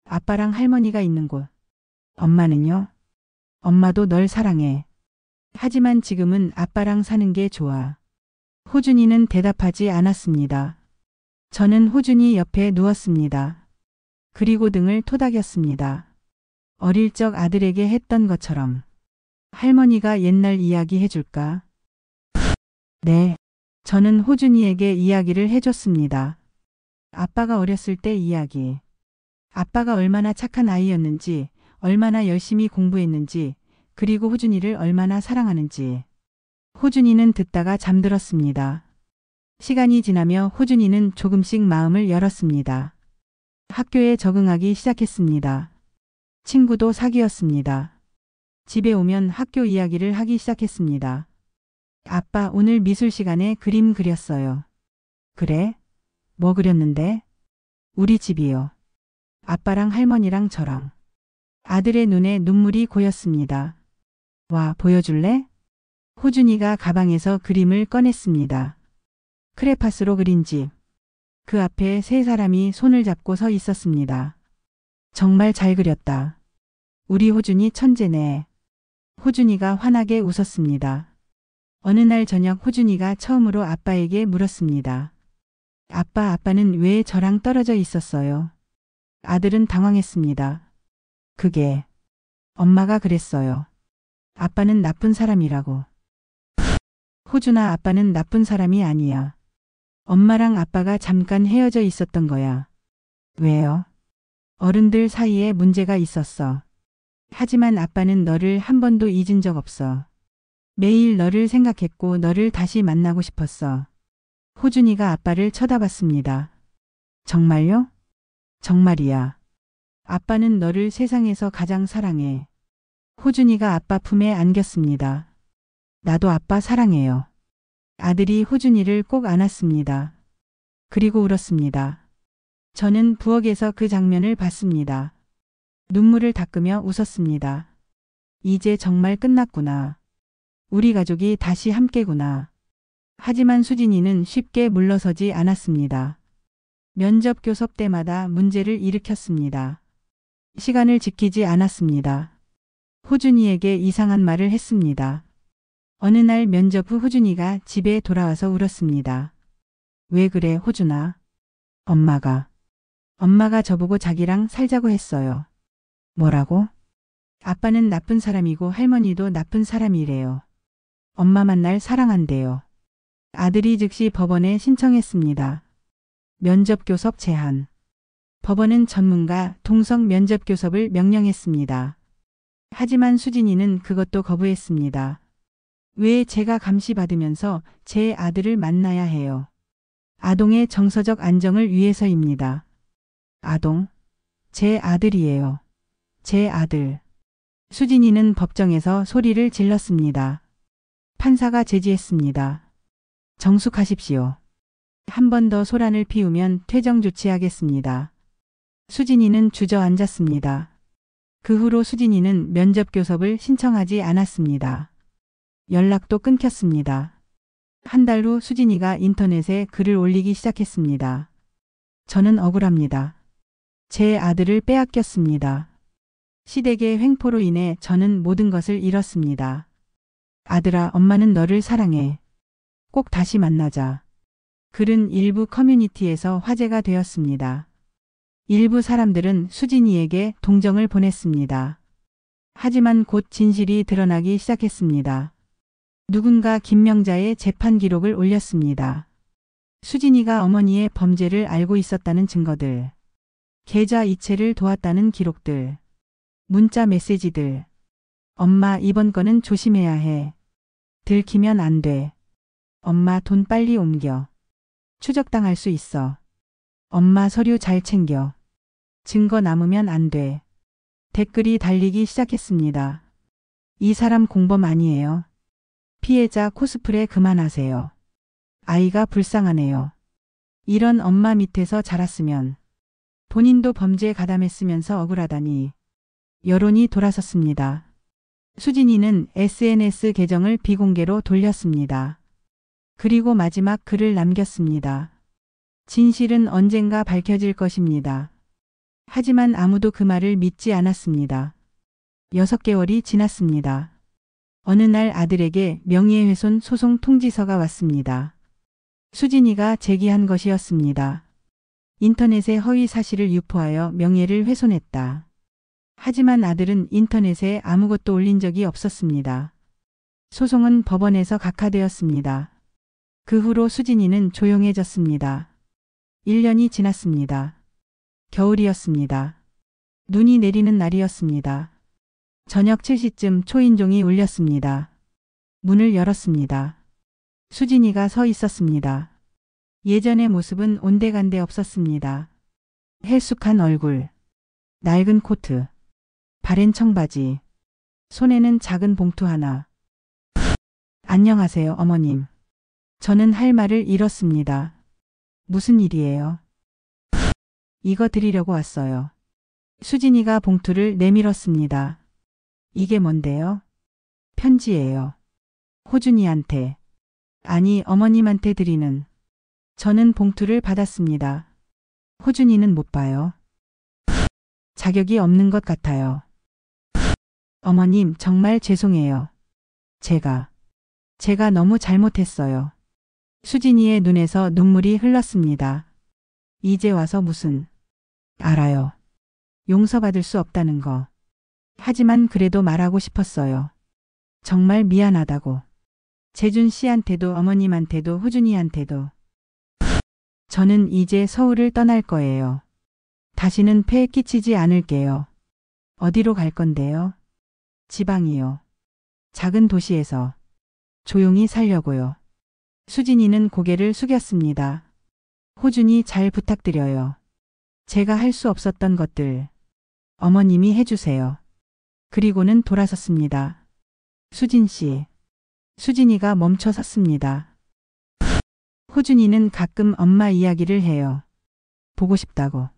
아빠랑 할머니가 있는 곳. 엄마는요? 엄마도 널 사랑해. 하지만 지금은 아빠랑 사는 게 좋아. 호준이는 대답하지 않았습니다. 저는 호준이 옆에 누웠습니다. 그리고 등을 토닥였습니다. 어릴 적 아들에게 했던 것처럼. 할머니가 옛날 이야기 해줄까? 네. 저는 호준이에게 이야기를 해줬습니다. 아빠가 어렸을 때 이야기. 아빠가 얼마나 착한 아이였는지, 얼마나 열심히 공부했는지, 그리고 호준이를 얼마나 사랑하는지. 호준이는 듣다가 잠들었습니다. 시간이 지나며 호준이는 조금씩 마음을 열었습니다. 학교에 적응하기 시작했습니다. 친구도 사귀었습니다. 집에 오면 학교 이야기를 하기 시작했습니다. 아빠, 오늘 미술 시간에 그림 그렸어요. 그래? 뭐 그렸는데? 우리 집이요. 아빠랑 할머니랑 저랑. 아들의 눈에 눈물이 고였습니다. 와, 보여줄래? 호준이가 가방에서 그림을 꺼냈습니다. 크레파스로 그린 집. 그 앞에 세 사람이 손을 잡고 서 있었습니다. 정말 잘 그렸다. 우리 호준이 천재네. 호준이가 환하게 웃었습니다. 어느 날 저녁 호준이가 처음으로 아빠에게 물었습니다. 아빠는 왜 저랑 떨어져 있었어요? 아들은 당황했습니다. 그게 엄마가 그랬어요. 아빠는 나쁜 사람이라고. 호준아, 아빠는 나쁜 사람이 아니야. 엄마랑 아빠가 잠깐 헤어져 있었던 거야. 왜요? 어른들 사이에 문제가 있었어. 하지만 아빠는 너를 한 번도 잊은 적 없어. 매일 너를 생각했고 너를 다시 만나고 싶었어. 호준이가 아빠를 쳐다봤습니다. 정말요? 정말이야. 아빠는 너를 세상에서 가장 사랑해. 호준이가 아빠 품에 안겼습니다. 나도 아빠 사랑해요. 아들이 호준이를 꼭 안았습니다. 그리고 울었습니다. 저는 부엌에서 그 장면을 봤습니다. 눈물을 닦으며 웃었습니다. 이제 정말 끝났구나. 우리 가족이 다시 함께구나. 하지만 수진이는 쉽게 물러서지 않았습니다. 면접 교섭 때마다 문제를 일으켰습니다. 시간을 지키지 않았습니다. 호준이에게 이상한 말을 했습니다. 어느 날 면접 후 호준이가 집에 돌아와서 울었습니다. 왜 그래, 호준아? 엄마가 저보고 자기랑 살자고 했어요. 뭐라고? 아빠는 나쁜 사람이고 할머니도 나쁜 사람이래요. 엄마만 날 사랑한대요. 아들이 즉시 법원에 신청했습니다. 면접 교섭 제한. 법원은 전문가 동성 면접 교섭을 명령했습니다. 하지만 수진이는 그것도 거부했습니다. 왜 제가 감시받으면서 제 아들을 만나야 해요? 아동의 정서적 안정을 위해서입니다. 아동? 제 아들이에요. 제 아들. 수진이는 법정에서 소리를 질렀습니다. 판사가 제지했습니다. 정숙하십시오. 한 번 더 소란을 피우면 퇴정 조치하겠습니다. 수진이는 주저앉았습니다. 그 후로 수진이는 면접 교섭을 신청하지 않았습니다. 연락도 끊겼습니다. 한 달 후 수진이가 인터넷에 글을 올리기 시작했습니다. 저는 억울합니다. 제 아들을 빼앗겼습니다. 시댁의 횡포로 인해 저는 모든 것을 잃었습니다. 아들아, 엄마는 너를 사랑해. 꼭 다시 만나자. 글은 일부 커뮤니티에서 화제가 되었습니다. 일부 사람들은 수진이에게 동정을 보냈습니다. 하지만 곧 진실이 드러나기 시작했습니다. 누군가 김명자의 재판 기록을 올렸습니다. 수진이가 어머니의 범죄를 알고 있었다는 증거들, 계좌 이체를 도왔다는 기록들, 문자 메시지들. 엄마 이번 건은 조심해야 해. 들키면 안 돼. 엄마 돈 빨리 옮겨. 추적당할 수 있어. 엄마 서류 잘 챙겨. 증거 남으면 안 돼. 댓글이 달리기 시작했습니다. 이 사람 공범 아니에요. 피해자 코스프레 그만하세요. 아이가 불쌍하네요. 이런 엄마 밑에서 자랐으면 본인도 범죄에 가담했으면서 억울하다니. 여론이 돌아섰습니다. 수진이는 SNS 계정을 비공개로 돌렸습니다. 그리고 마지막 글을 남겼습니다. 진실은 언젠가 밝혀질 것입니다. 하지만 아무도 그 말을 믿지 않았습니다. 6개월이 지났습니다. 어느 날 아들에게 명예훼손 소송 통지서가 왔습니다. 수진이가 제기한 것이었습니다. 인터넷에 허위 사실을 유포하여 명예를 훼손했다. 하지만 아들은 인터넷에 아무것도 올린 적이 없었습니다. 소송은 법원에서 각하되었습니다. 그 후로 수진이는 조용해졌습니다. 1년이 지났습니다. 겨울이었습니다. 눈이 내리는 날이었습니다. 저녁 7시쯤 초인종이 울렸습니다. 문을 열었습니다. 수진이가 서 있었습니다. 예전의 모습은 온데간데 없었습니다. 헬쑥한 얼굴, 낡은 코트, 바랜 청바지, 손에는 작은 봉투 하나. 안녕하세요, 어머님. 저는 할 말을 잃었습니다. 무슨 일이에요? 이거 드리려고 왔어요. 수진이가 봉투를 내밀었습니다. 이게 뭔데요? 편지예요. 호준이한테. 아니, 어머님한테 드리는. 저는 봉투를 받았습니다. 호준이는 못 봐요. 자격이 없는 것 같아요. 어머님, 정말 죄송해요. 제가 너무 잘못했어요. 수진이의 눈에서 눈물이 흘렀습니다. 이제 와서 무슨. 알아요. 용서받을 수 없다는 거. 하지만 그래도 말하고 싶었어요. 정말 미안하다고. 재준 씨한테도 어머님한테도 호준이한테도. 저는 이제 서울을 떠날 거예요. 다시는 폐에 끼치지 않을게요. 어디로 갈 건데요? 지방이요. 작은 도시에서. 조용히 살려고요. 수진이는 고개를 숙였습니다. 호준이 잘 부탁드려요. 제가 할 수 없었던 것들. 어머님이 해주세요. 그리고는 돌아섰습니다. 수진 씨. 수진이가 멈춰 섰습니다. 호준이는 가끔 엄마 이야기를 해요. 보고 싶다고.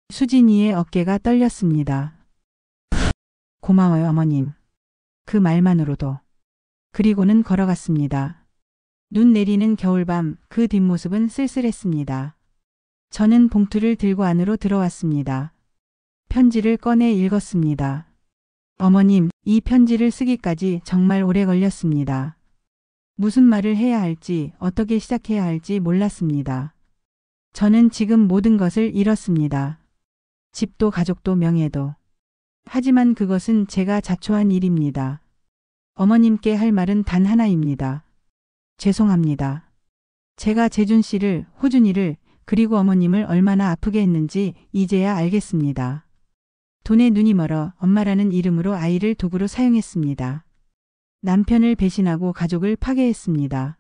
수진이의 어깨가 떨렸습니다. 고마워요, 어머님. 그 말만으로도. 그리고는 걸어갔습니다. 눈 내리는 겨울밤, 그 뒷모습은 쓸쓸했습니다. 저는 봉투를 들고 안으로 들어왔습니다. 편지를 꺼내 읽었습니다. 어머님, 이 편지를 쓰기까지 정말 오래 걸렸습니다. 무슨 말을 해야 할지, 어떻게 시작해야 할지 몰랐습니다. 저는 지금 모든 것을 잃었습니다. 집도 가족도 명예도. 하지만 그것은 제가 자초한 일입니다. 어머님께 할 말은 단 하나입니다. 죄송합니다. 제가 재준 씨를, 호준이를, 그리고 어머님을 얼마나 아프게 했는지 이제야 알겠습니다. 돈에 눈이 멀어 엄마라는 이름으로 아이를 도구로 사용했습니다. 남편을 배신하고 가족을 파괴했습니다.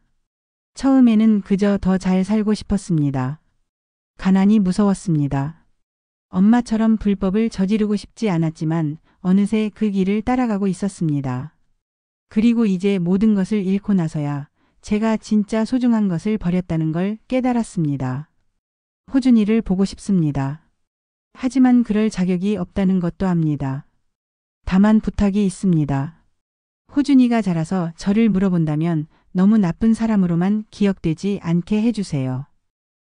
처음에는 그저 더 잘 살고 싶었습니다. 가난이 무서웠습니다. 엄마처럼 불법을 저지르고 싶지 않았지만 어느새 그 길을 따라가고 있었습니다. 그리고 이제 모든 것을 잃고 나서야 제가 진짜 소중한 것을 버렸다는 걸 깨달았습니다. 호준이를 보고 싶습니다. 하지만 그럴 자격이 없다는 것도 압니다. 다만 부탁이 있습니다. 호준이가 자라서 저를 물어본다면 너무 나쁜 사람으로만 기억되지 않게 해주세요.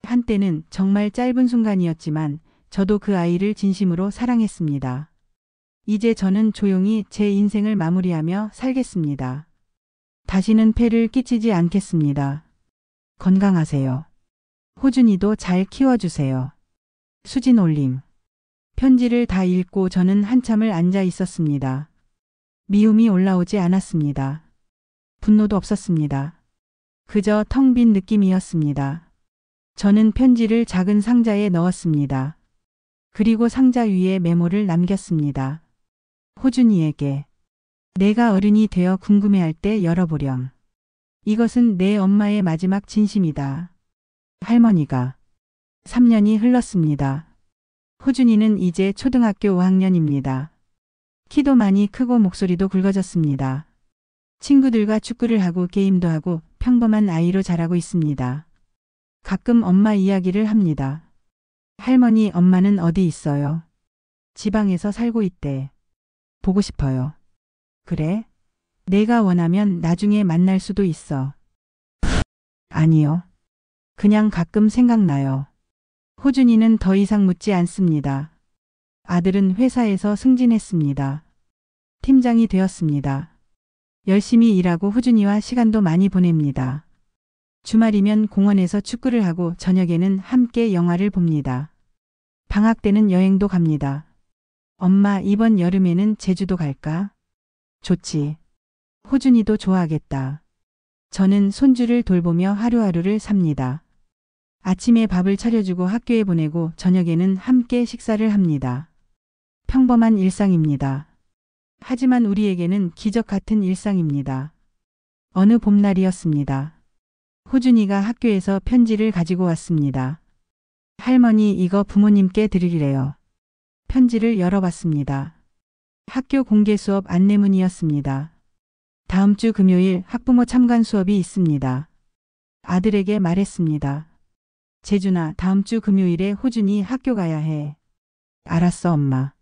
한때는 정말 짧은 순간이었지만 저도 그 아이를 진심으로 사랑했습니다. 이제 저는 조용히 제 인생을 마무리하며 살겠습니다. 다시는 폐를 끼치지 않겠습니다. 건강하세요. 호준이도 잘 키워주세요. 수진 올림. 편지를 다 읽고 저는 한참을 앉아 있었습니다. 미움이 올라오지 않았습니다. 분노도 없었습니다. 그저 텅 빈 느낌이었습니다. 저는 편지를 작은 상자에 넣었습니다. 그리고 상자 위에 메모를 남겼습니다. 호준이에게. 내가 어른이 되어 궁금해할 때 열어보렴. 이것은 내 엄마의 마지막 진심이다. 할머니가. 3년이 흘렀습니다. 호준이는 이제 초등학교 5학년입니다. 키도 많이 크고 목소리도 굵어졌습니다. 친구들과 축구를 하고 게임도 하고 평범한 아이로 자라고 있습니다. 가끔 엄마 이야기를 합니다. 할머니, 엄마는 어디 있어요? 지방에서 살고 있대. 보고 싶어요. 그래? 내가 원하면 나중에 만날 수도 있어. 아니요. 그냥 가끔 생각나요. 호준이는 더 이상 묻지 않습니다. 아들은 회사에서 승진했습니다. 팀장이 되었습니다. 열심히 일하고 호준이와 시간도 많이 보냅니다. 주말이면 공원에서 축구를 하고 저녁에는 함께 영화를 봅니다. 방학 때는 여행도 갑니다. 엄마, 이번 여름에는 제주도 갈까? 좋지. 호준이도 좋아하겠다. 저는 손주를 돌보며 하루하루를 삽니다. 아침에 밥을 차려주고 학교에 보내고 저녁에는 함께 식사를 합니다. 평범한 일상입니다. 하지만 우리에게는 기적 같은 일상입니다. 어느 봄날이었습니다. 호준이가 학교에서 편지를 가지고 왔습니다. 할머니, 이거 부모님께 드리래요. 편지를 열어봤습니다. 학교 공개 수업 안내문이었습니다. 다음 주 금요일 학부모 참관 수업이 있습니다. 아들에게 말했습니다. 재준아, 다음 주 금요일에 호준이 학교 가야 해. 알았어, 엄마.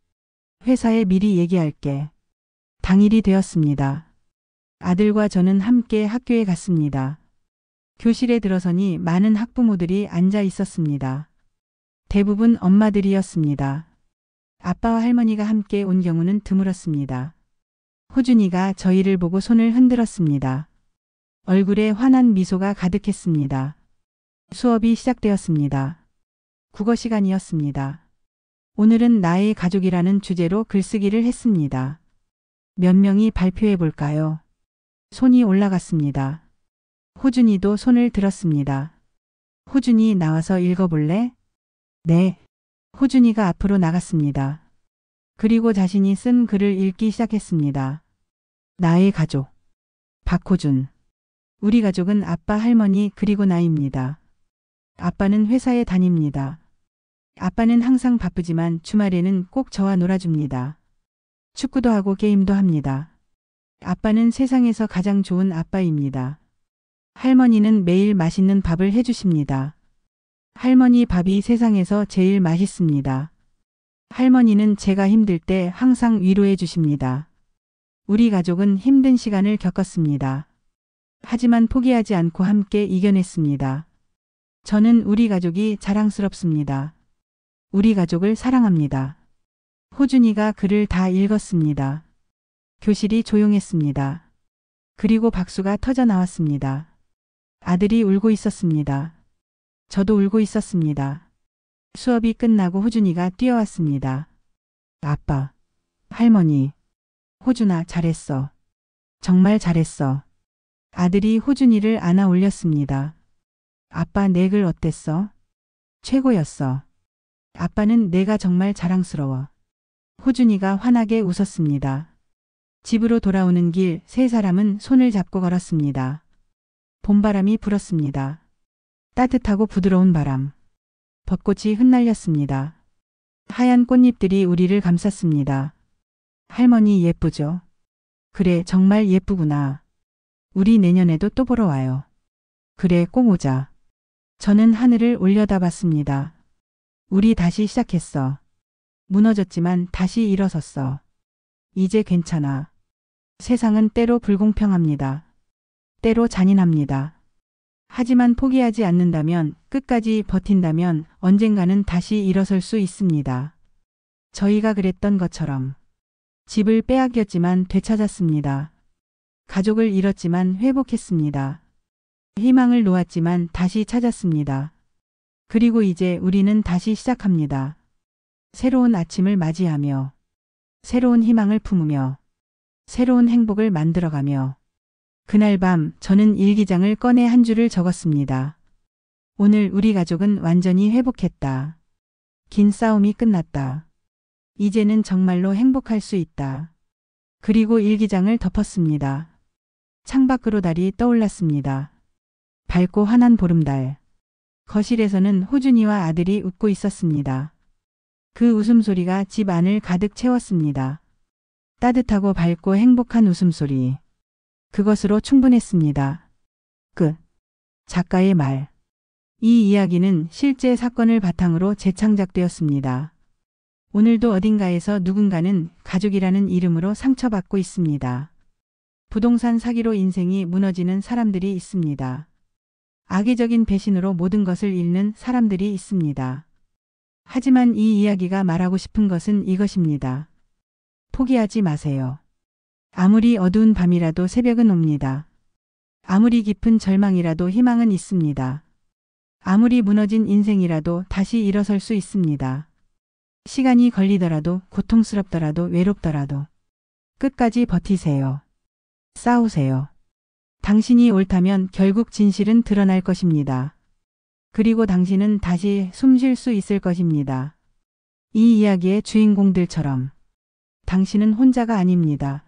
회사에 미리 얘기할게. 당일이 되었습니다. 아들과 저는 함께 학교에 갔습니다. 교실에 들어서니 많은 학부모들이 앉아 있었습니다. 대부분 엄마들이었습니다. 아빠와 할머니가 함께 온 경우는 드물었습니다. 호준이가 저희를 보고 손을 흔들었습니다. 얼굴에 환한 미소가 가득했습니다. 수업이 시작되었습니다. 국어 시간이었습니다. 오늘은 나의 가족이라는 주제로 글쓰기를 했습니다. 몇 명이 발표해 볼까요? 손이 올라갔습니다. 호준이도 손을 들었습니다. 호준이, 나와서 읽어볼래? 네. 호준이가 앞으로 나갔습니다. 그리고 자신이 쓴 글을 읽기 시작했습니다. 나의 가족. 박호준. 우리 가족은 아빠, 할머니, 그리고 나입니다. 아빠는 회사에 다닙니다. 아빠는 항상 바쁘지만 주말에는 꼭 저와 놀아줍니다. 축구도 하고 게임도 합니다. 아빠는 세상에서 가장 좋은 아빠입니다. 할머니는 매일 맛있는 밥을 해주십니다. 할머니 밥이 세상에서 제일 맛있습니다. 할머니는 제가 힘들 때 항상 위로해 주십니다. 우리 가족은 힘든 시간을 겪었습니다. 하지만 포기하지 않고 함께 이겨냈습니다. 저는 우리 가족이 자랑스럽습니다. 우리 가족을 사랑합니다. 호준이가 글을 다 읽었습니다. 교실이 조용했습니다. 그리고 박수가 터져 나왔습니다. 아들이 울고 있었습니다. 저도 울고 있었습니다. 수업이 끝나고 호준이가 뛰어왔습니다. 아빠, 할머니, 호준아, 잘했어. 정말 잘했어. 아들이 호준이를 안아 올렸습니다. 아빠, 내 글 어땠어? 최고였어. 아빠는 내가 정말 자랑스러워. 호준이가 환하게 웃었습니다. 집으로 돌아오는 길 세 사람은 손을 잡고 걸었습니다. 봄바람이 불었습니다. 따뜻하고 부드러운 바람. 벚꽃이 흩날렸습니다. 하얀 꽃잎들이 우리를 감쌌습니다. 할머니 예쁘죠? 그래, 정말 예쁘구나. 우리 내년에도 또 보러 와요. 그래, 꼭 오자. 저는 하늘을 올려다봤습니다. 우리 다시 시작했어. 무너졌지만 다시 일어섰어. 이제 괜찮아. 세상은 때로 불공평합니다. 때로 잔인합니다. 하지만 포기하지 않는다면, 끝까지 버틴다면 언젠가는 다시 일어설 수 있습니다. 저희가 그랬던 것처럼. 집을 빼앗겼지만 되찾았습니다. 가족을 잃었지만 회복했습니다. 희망을 놓았지만 다시 찾았습니다. 그리고 이제 우리는 다시 시작합니다. 새로운 아침을 맞이하며, 새로운 희망을 품으며, 새로운 행복을 만들어가며 그날 밤 저는 일기장을 꺼내 한 줄을 적었습니다. 오늘 우리 가족은 완전히 회복했다. 긴 싸움이 끝났다. 이제는 정말로 행복할 수 있다. 그리고 일기장을 덮었습니다. 창밖으로 달이 떠올랐습니다. 밝고 환한 보름달. 거실에서는 호준이와 아들이 웃고 있었습니다. 그 웃음소리가 집 안을 가득 채웠습니다. 따뜻하고 밝고 행복한 웃음소리. 그것으로 충분했습니다. 끝. 작가의 말. 이 이야기는 실제 사건을 바탕으로 재창작되었습니다. 오늘도 어딘가에서 누군가는 가족이라는 이름으로 상처받고 있습니다. 부동산 사기로 인생이 무너지는 사람들이 있습니다. 악의적인 배신으로 모든 것을 잃는 사람들이 있습니다. 하지만 이 이야기가 말하고 싶은 것은 이것입니다. 포기하지 마세요. 아무리 어두운 밤이라도 새벽은 옵니다. 아무리 깊은 절망이라도 희망은 있습니다. 아무리 무너진 인생이라도 다시 일어설 수 있습니다. 시간이 걸리더라도 고통스럽더라도 외롭더라도 끝까지 버티세요. 싸우세요. 당신이 옳다면 결국 진실은 드러날 것입니다. 그리고 당신은 다시 숨 쉴 수 있을 것입니다. 이 이야기의 주인공들처럼 당신은 혼자가 아닙니다.